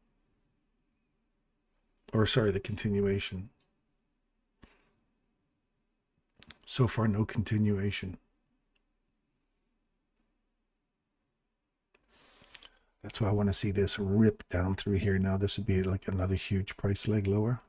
or sorry, the continuation. So far, no continuation. That's why I want to see this rip down through here. Now this would be like another huge price leg lower.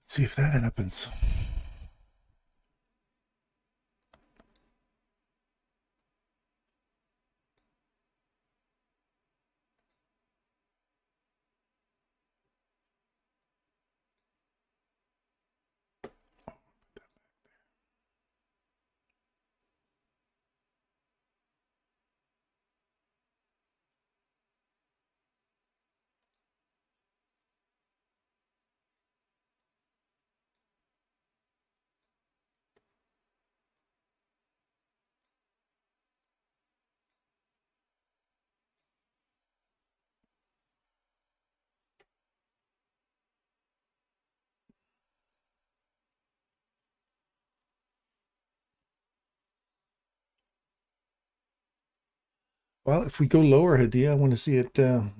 Let's see if that happens. Well, if we go lower, Hadia, I want to see it. I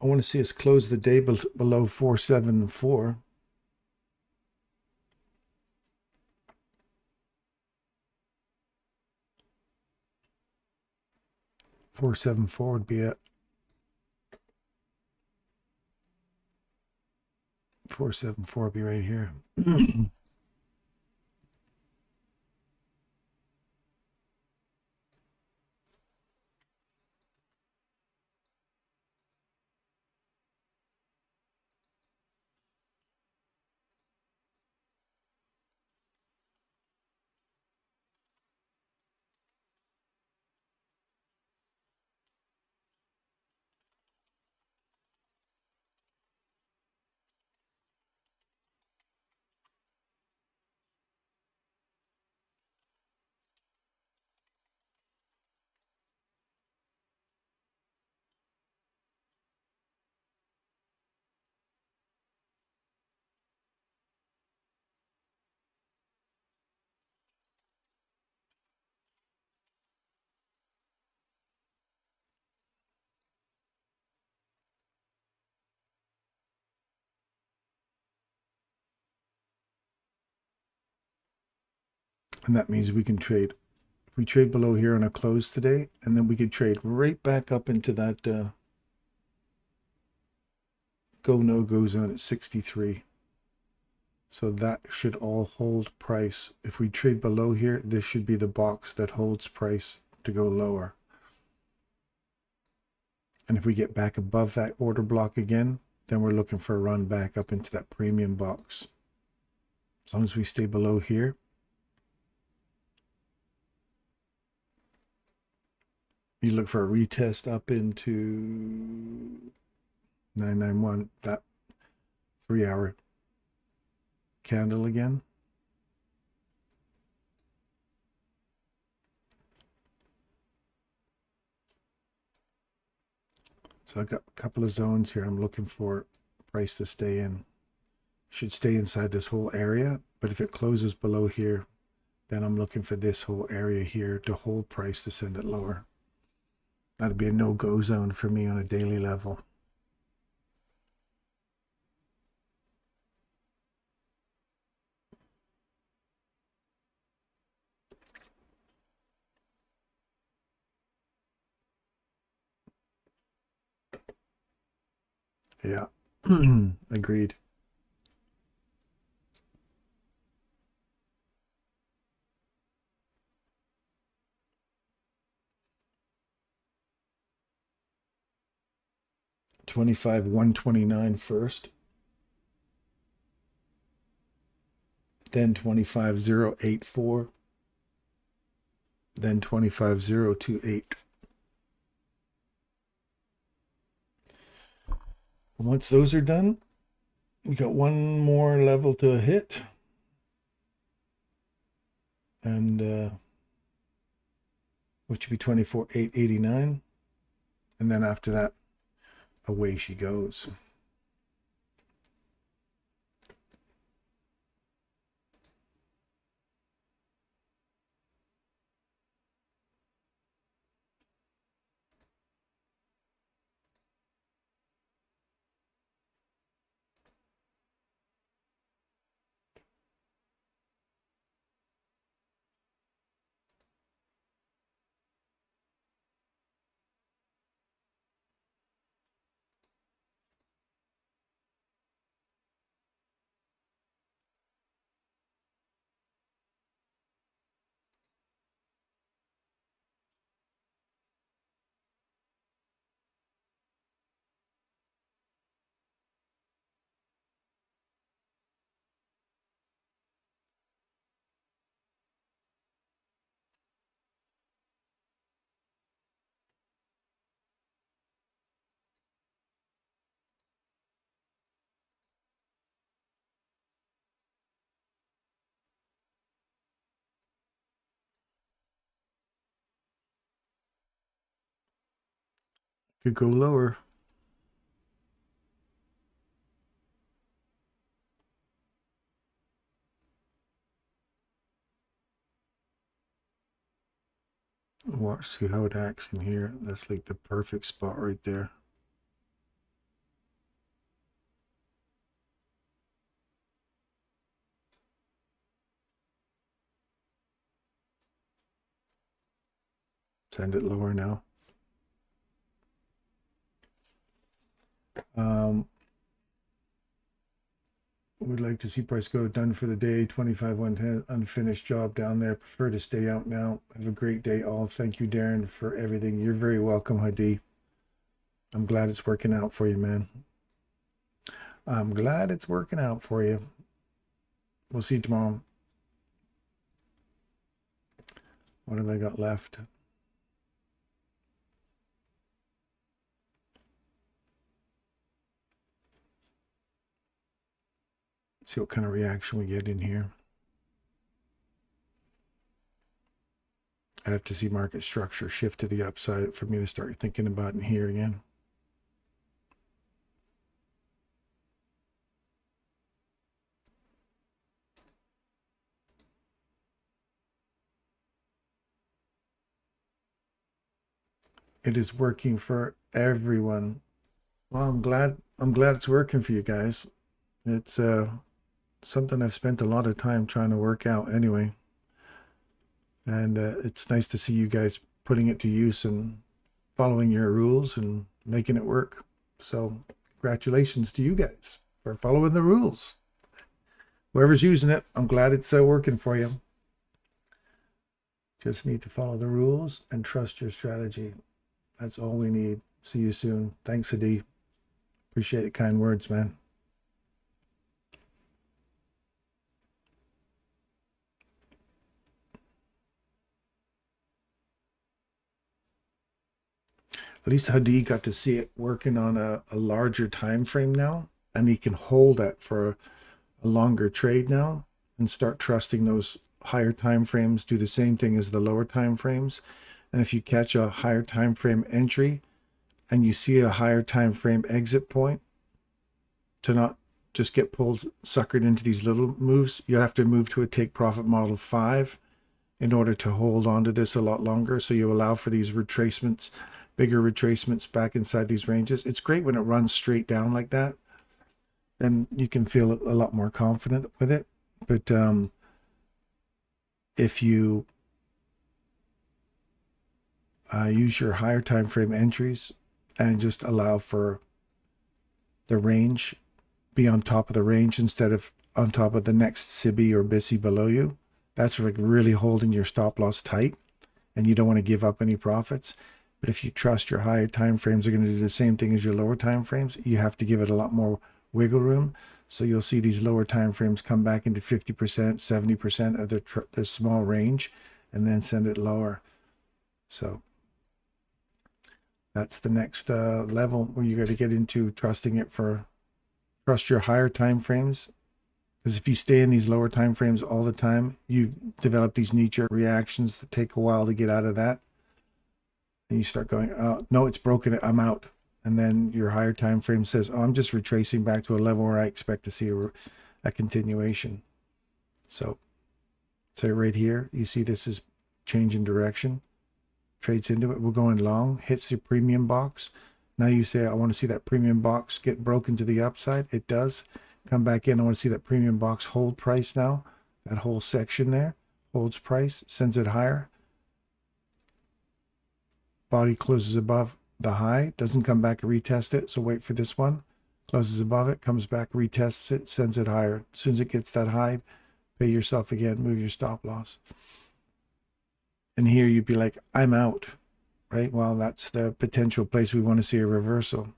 want to see us close the day below 474. 474 would be it. 474 would be right here. And that means we can trade. If we trade below here on a close today, and then we could trade right back up into that go no go zone at 63. So that should all hold price. If we trade below here, this should be the box that holds price to go lower. And if we get back above that order block again, then we're looking for a run back up into that premium box. As long as we stay below here. You look for a retest up into 991, that 3-hour candle again. So I got a couple of zones here. I'm looking for price to stay in. Should stay inside this whole area, but if it closes below here, then I'm looking for this whole area here to hold price to send it lower. That'd be a no-go zone for me on a daily level. Yeah, agreed. $25,129 first, then $25,084, then $25,028. Once those are done, we got one more level to hit, and which would be 24,889, and then after that, away she goes. Could go lower. Watch, see how it acts in here. That's like the perfect spot right there. Send it lower now. Would like to see price go done for the day. 25,110, unfinished job down there. Prefer to stay out now. Have a great day all. Thank you, Darren, for everything. You're very welcome, Hadi. I'm glad it's working out for you, man. I'm glad it's working out for you. We'll see you tomorrow. What have I got left? See what kind of reaction we get in here. I'd have to see market structure shift to the upside for me to start thinking about in here again. It is working for everyone. Well, I'm glad it's working for you guys. It's something I've spent a lot of time trying to work out anyway. And it's nice to see you guys putting it to use and following your rules and making it work. So congratulations to you guys for following the rules. Whoever's using it, I'm glad it's working for you. Just need to follow the rules and trust your strategy. That's all we need. See you soon. Thanks, Hadi. Appreciate the kind words, man. At least Hadi got to see it working on a larger time frame now, and he can hold it for a longer trade now and start trusting those higher time frames, do the same thing as the lower time frames. And if you catch a higher time frame entry and you see a higher time frame exit point, to not just get pulled, suckered into these little moves, you have to move to a take profit model 5 in order to hold on to this a lot longer. So you allow for these retracements, bigger retracements back inside these ranges. It's great when it runs straight down like that. Then you can feel a lot more confident with it. But if you use your higher time frame entries and just allow for the range, be on top of the range instead of on top of the next SIBI or BISI below you, that's like really holding your stop loss tight, and you don't want to give up any profits. But if you trust your higher time frames are going to do the same thing as your lower time frames, you have to give it a lot more wiggle room. So you'll see these lower time frames come back into 50%, 70% of their small range, and then send it lower. So that's the next level where you got to get into trusting it for trust your higher time frames. Because if you stay in these lower time frames all the time, you develop these knee-jerk reactions that take a while to get out of that. And you start going, oh, no, it's broken, I'm out. And then your higher time frame says, oh, I'm just retracing back to a level where I expect to see a continuation. So right here, you see this is changing direction, trades into it. We're going long, hits the premium box. Now you say, I want to see that premium box get broken to the upside. It does. Come back in. I want to see that premium box hold price now. That whole section there holds price, sends it higher. Body closes above the high, doesn't come back and retest it. So wait for this one. Closes above it, comes back, retests it, sends it higher. As soon as it gets that high, pay yourself again, move your stop loss. And here you'd be like, I'm out, right? Well, that's the potential place we want to see a reversal.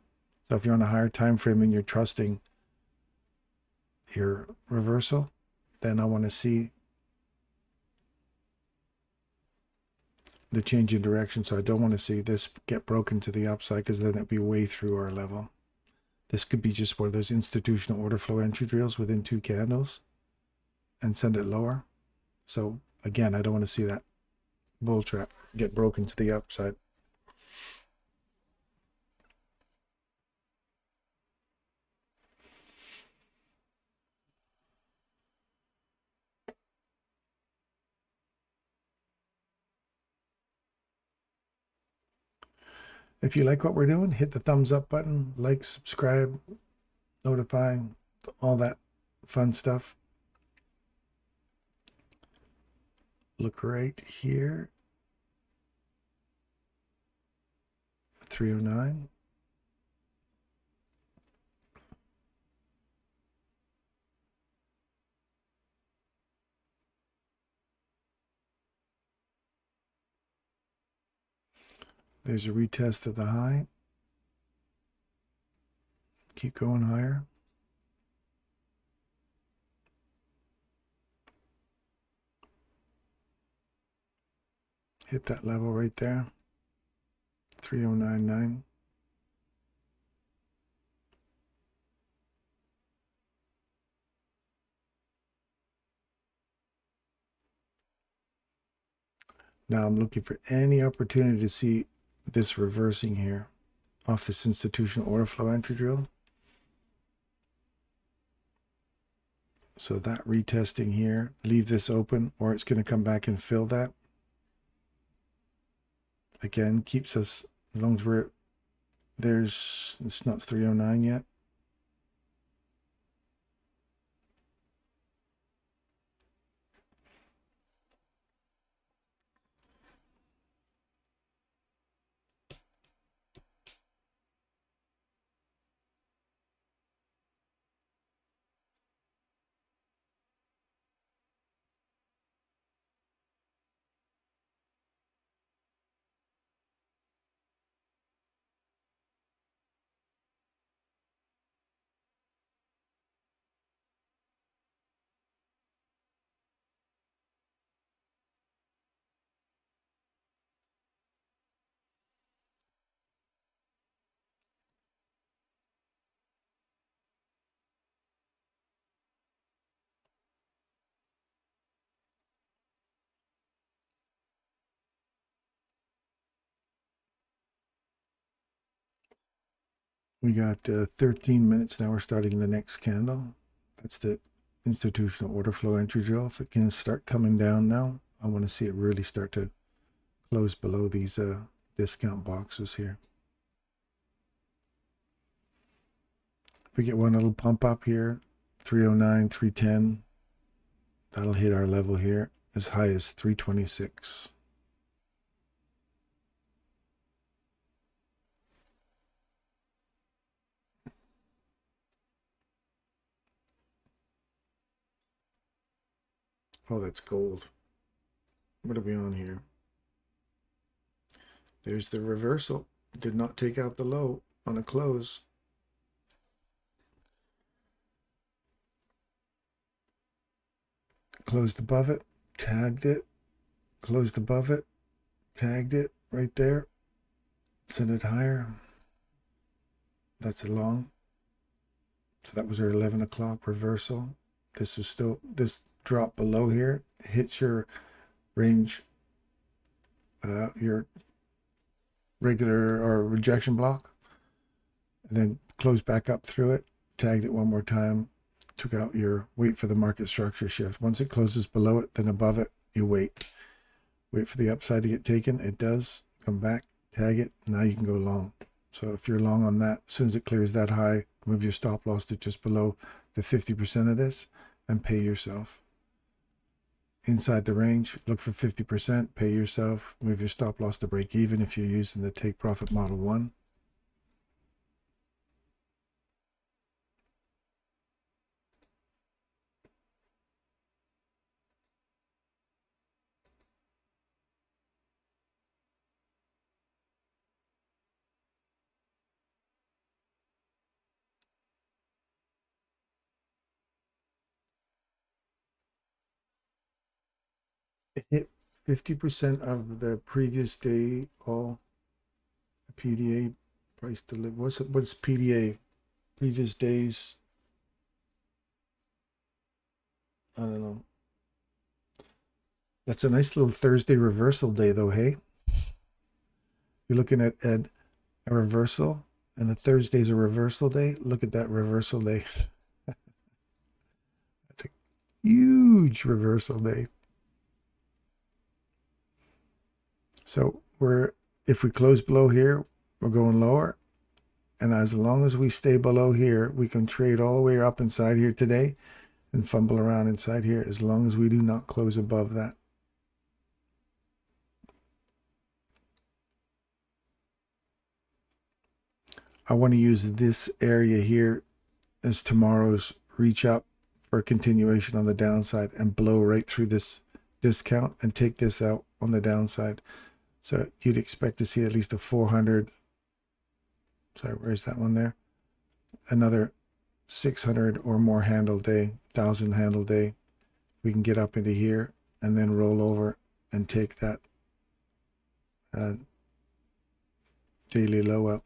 So if you're on a higher time frame and you're trusting your reversal, then I want to see the change in direction. So I don't want to see this get broken to the upside, because then it'd be way through our level. This could be just one of those institutional order flow entry drills within 2 candles and send it lower. So again, I don't want to see that bull trap get broken to the upside. If you like what we're doing, hit the thumbs up button, like, subscribe, notify, all that fun stuff. Look right here, 309. There's a retest of the high. Keep going higher. Hit that level right there, 3099. Now I'm looking for any opportunity to see this reversing here off this institutional order flow entry drill. So that retesting here, leave this open, or it's going to come back and fill that. Again, keeps us, as long as we're, it's not 309 yet. We got 13 minutes now. We're starting the next candle. That's the institutional order flow entry drill. If it can start coming down now, I want to see it really start to close below these discount boxes here. If we get one little pump up here, 309, 310, that'll hit our level here as high as 326. Oh, that's gold. What are we on here? There's the reversal. Did not take out the low on a close. Closed above it, tagged it, closed above it, tagged it right there, sent it higher. That's a long. So that was our 11 o'clock reversal. This is still, this drop below here hits your range, your regular or rejection block, and then close back up through it, tagged it one more time, took out your wait for the market structure shift. Once it closes below it, then above it, you wait for the upside to get taken. It does come back, tag it. Now you can go long. So if you're long on that, as soon as it clears that high, move your stop loss to just below the 50% of this and pay yourself. Inside the range, look for 50%, pay yourself, move your stop loss to break even if you're using the take profit model 1. It hit 50% of the previous day, all PDA price delivered. What's PDA? Previous days. I don't know. That's a nice little Thursday reversal day though, hey? You're looking at a reversal, and a Thursday's a reversal day. Look at that reversal day. That's a huge reversal day. So if we close below here, we're going lower. And as long as we stay below here, we can trade all the way up inside here today and fumble around inside here as long as we do not close above that. I want to use this area here as tomorrow's reach up for a continuation on the downside and blow right through this discount and take this out on the downside. So you'd expect to see at least a 400. Sorry, where's that one there? Another 600 or more handle day, 1,000 handle day. We can get up into here and then roll over and take that daily low out.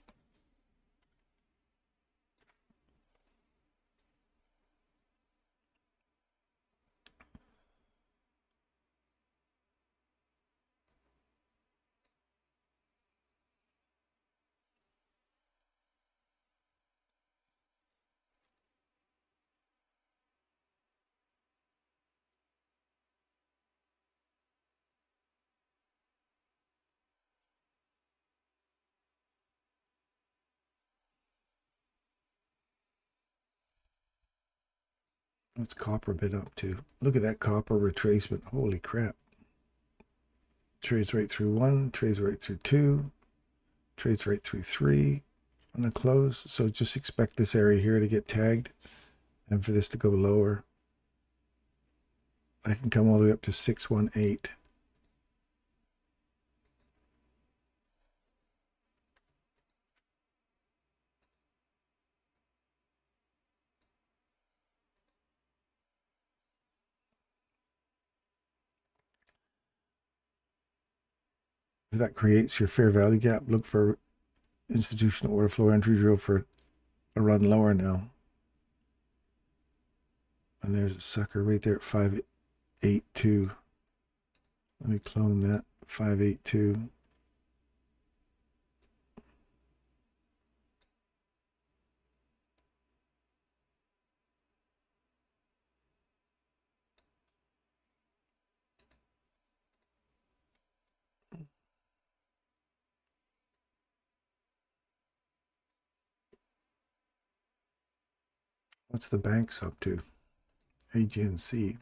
What's copper been up to? Look at that copper retracement. Holy crap. Trades right through 1, trades right through 2, trades right through 3 on the close. So just expect this area here to get tagged and for this to go lower. I can come all the way up to 618. If that creates your fair value gap, look for institutional order flow entry drill for a run lower now. And there's a sucker right there at 582. Let me clone that. 582. What's the banks up to? AGNC.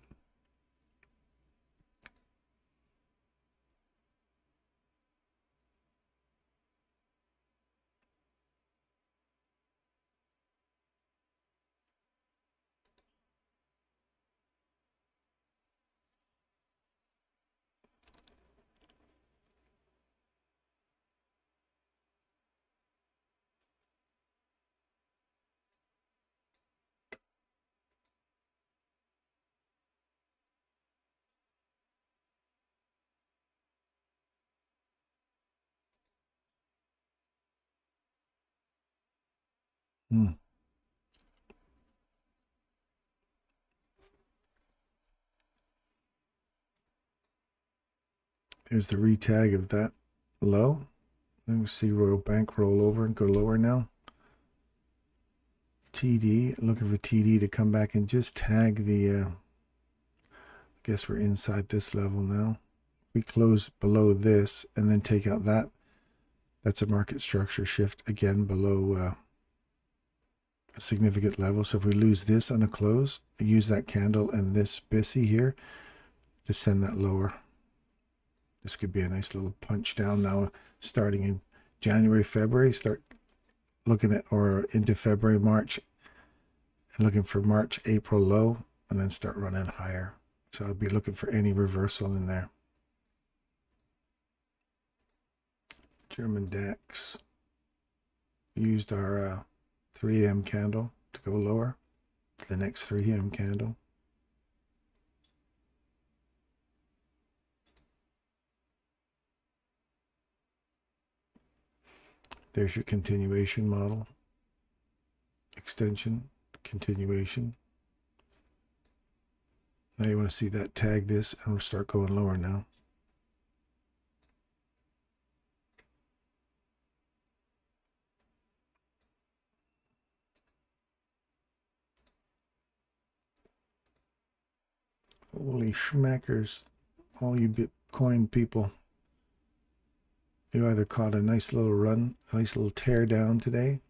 There's the retag of that low. Let me see Royal Bank roll over and go lower now. TD, looking for TD to come back and just tag the, I guess we're inside this level now. We close below this and then take out that. That's a market structure shift again below a significant level. So if we lose this on a close, use that candle and this BISI here to send that lower. This could be a nice little punch down now, starting in January, February. Start looking at, or into February, March, and looking for March, April low, and then start running higher. So I'll be looking for any reversal in there. German DAX used our 3 a.m. candle to go lower to the next 3 a.m. candle. There's your continuation model. Extension, continuation. Now you want to see that tag this, and we'll start going lower now. Holy schmackers, all you Bitcoin people. You either caught a nice little run, a nice little tear down today.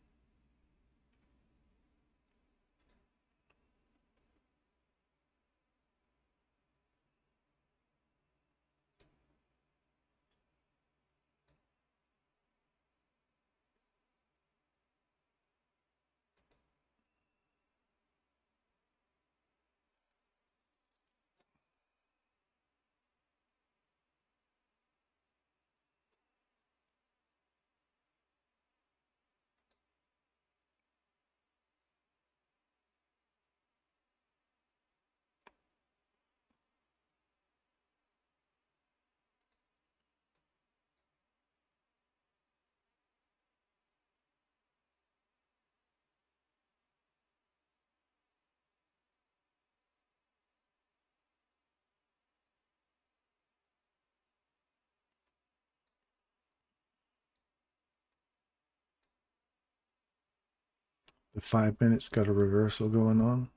The 5 minutes got a reversal going on.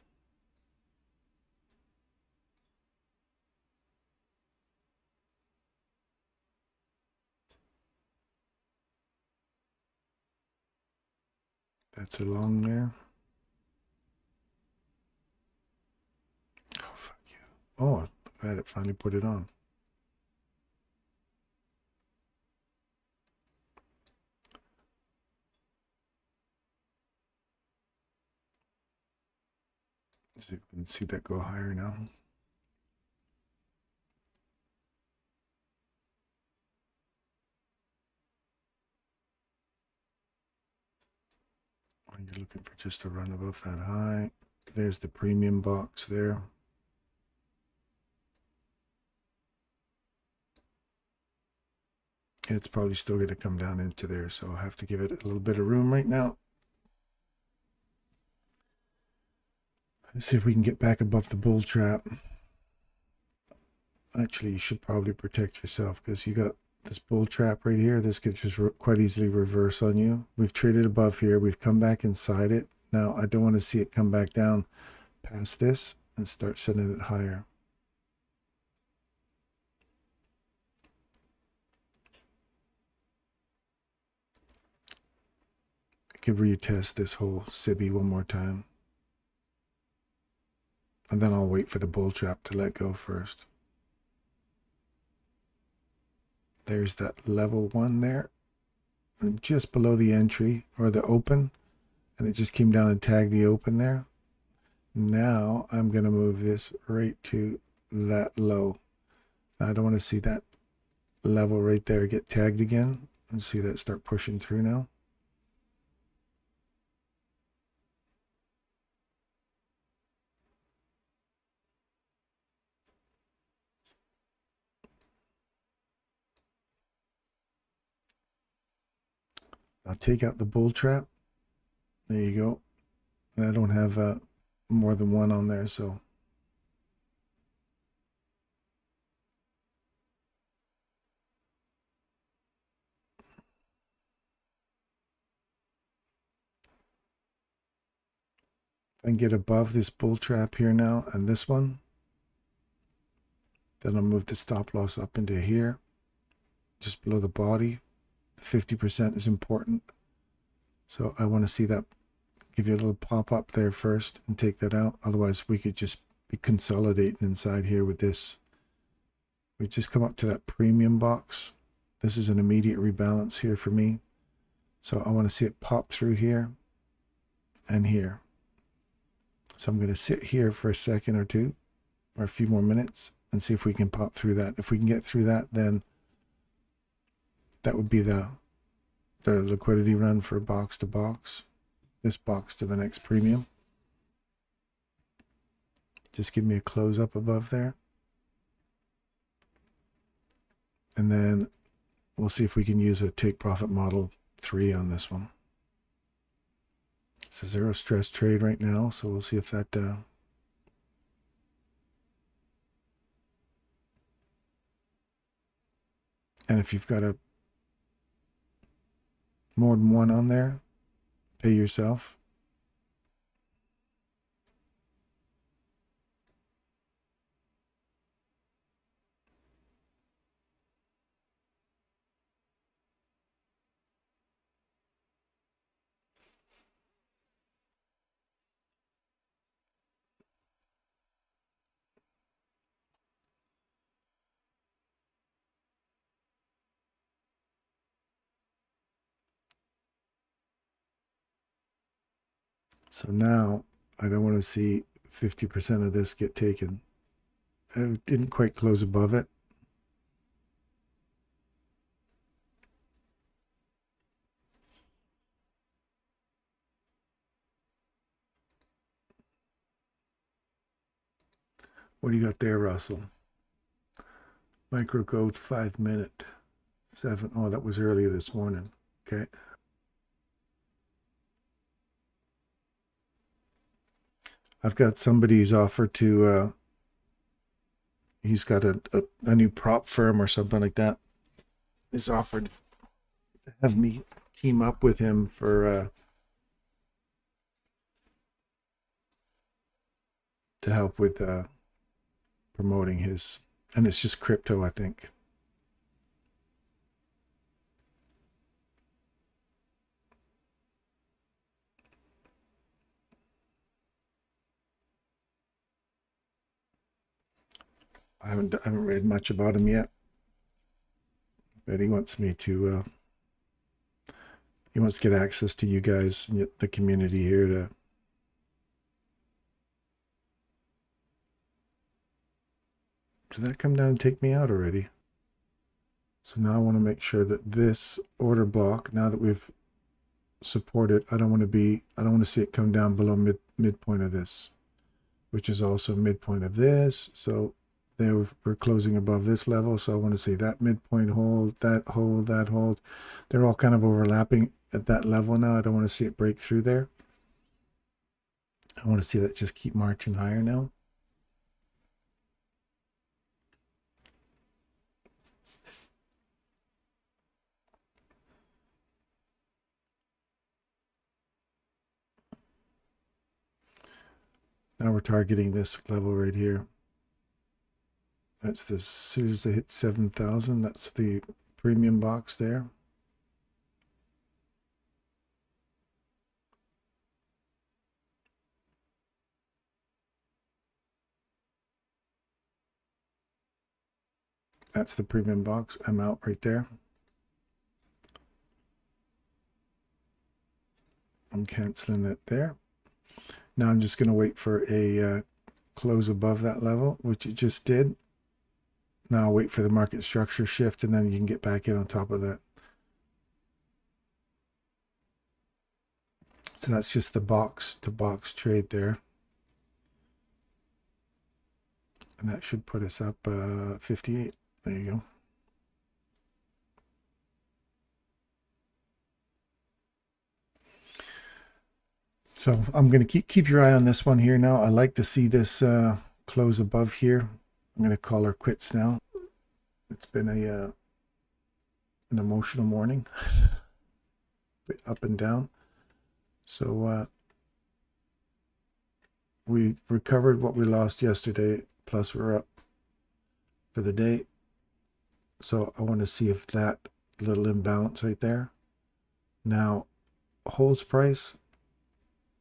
That's a long there. Oh, fuck you. Oh, glad it finally put it on. Let's see if we can see that go higher now. When you're looking for just a run above that high, there's the premium box there. It's probably still going to come down into there, so I'll have to give it a little bit of room right now. Let's see if we can get back above the bull trap. Actually, you should probably protect yourself because you got this bull trap right here. This could just quite easily reverse on you. We've traded above here. We've come back inside it. Now, I don't want to see it come back down past this and start sending it higher. I could retest this whole SIBI one more time. and then I'll wait for the bull trap to let go first. There's that level 1 there, and just below the entry or the open, and it just came down and tagged the open there. Now I'm going to move this right to that low. I don't want to see that level right there get tagged again, and see that start pushing through now. I'll take out the bull trap. There you go. And I don't have more than one on there, so if I can get above this bull trap here now and this one, then I'll move the stop loss up into here, just below the body. 50% is important. So I want to see that, give you a little pop up there first and take that out. Otherwise we could just be consolidating inside here with this. We just come up to that premium box. This is an immediate rebalance here for me. So I want to see it pop through here and here. So I'm going to sit here for a second or two or a few more minutes and see if we can pop through that. If we can get through that, then that would be the liquidity run for box to box. This box to the next premium. Just give me a close up above there. And then we'll see if we can use a take profit model 3 on this one. It's a zero stress trade right now, so we'll see if that and if you've got a more than one on there, pay yourself. So now I don't want to see 50% of this get taken. I didn't quite close above it. What do you got there, Russell? Micro gold 5 minute 7. Oh, that was earlier this morning. Okay. I've got somebody's offer to he's got a new prop firm or something like that. He's offered to have me team up with him for to help with promoting his, and it's just crypto, I think. I haven't read much about him yet, but he wants me to he wants to get access to you guys and the community here to did that come down and take me out already? So now I want to make sure that this order block, now that we've supported, I don't want to see it come down below midpoint of this, which is also midpoint of this. So there we're closing above this level. So I want to see that midpoint hold, that hold, that hold. They're all kind of overlapping at that level now. I don't want to see it break through there. I want to see that just keep marching higher now. Now we're targeting this level right here. That's the, as soon as they hit 7,000, that's the premium box there. That's the premium box. I'm out right there. I'm canceling it there. Now I'm just going to wait for a close above that level, which it just did. Now I'll wait for the market structure shift, and then you can get back in on top of that. So that's just the box to box trade there. And that should put us up 58. There you go. So I'm going to keep your eye on this one here now. I like to see this close above here. I'm going to call her quits now. It's been an emotional morning, bit up and down. So we recovered what we lost yesterday, plus we're up for the day. So I want to see if that little imbalance right there now holds price.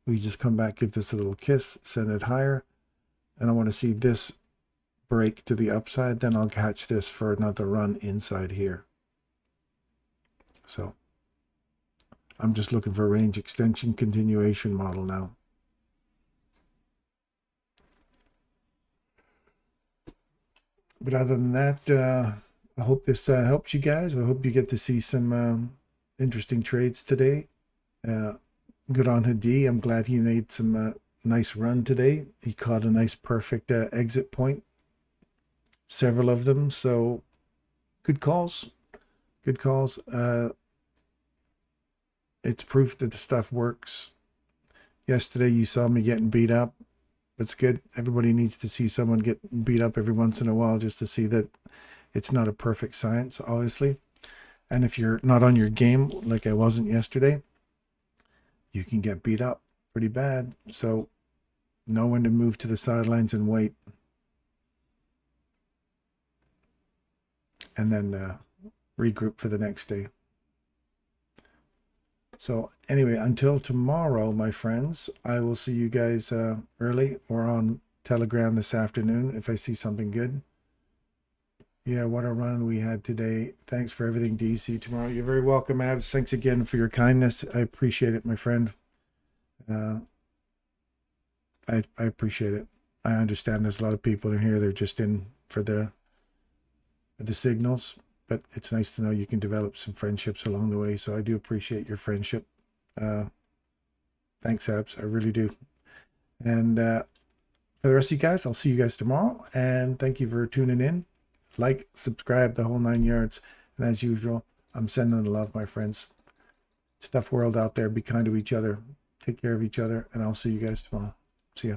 We just come back, give this a little kiss, send it higher, and I want to see this break to the upside. Then I'll catch this for another run inside here. So I'm just looking for a range extension continuation model now. But other than that, I hope this helps you guys. I hope you get to see some interesting trades today. Good on Hadi. I'm glad he made some nice run today. He caught a nice perfect exit point. Several of them. So good calls. Good calls. It's proof that the stuff works. Yesterday you saw me getting beat up. That's good. Everybody needs to see someone get beat up every once in a while just to see that it's not a perfect science, obviously. And if you're not on your game, like I wasn't yesterday, you can get beat up pretty bad. So know when to move to the sidelines and wait. And then regroup for the next day. So anyway, until tomorrow, my friends, I will see you guys early or on Telegram this afternoon if I see something good. Yeah, what a run we had today. Thanks for everything, DC. Tomorrow, you're very welcome, Abs. Thanks again for your kindness. I appreciate it, my friend. I appreciate it. I understand there's a lot of people in here. They're just in for the signals, but it's nice to know you can develop some friendships along the way. So I do appreciate your friendship. Thanks, Abs. I really do. And for the rest of you guys, I'll see you guys tomorrow. And thank you for tuning in. Like, subscribe, the whole 9 yards. And as usual, I'm sending the love, my friends. It's a tough world out there. Be kind to each other. Take care of each other. And I'll see you guys tomorrow. See ya.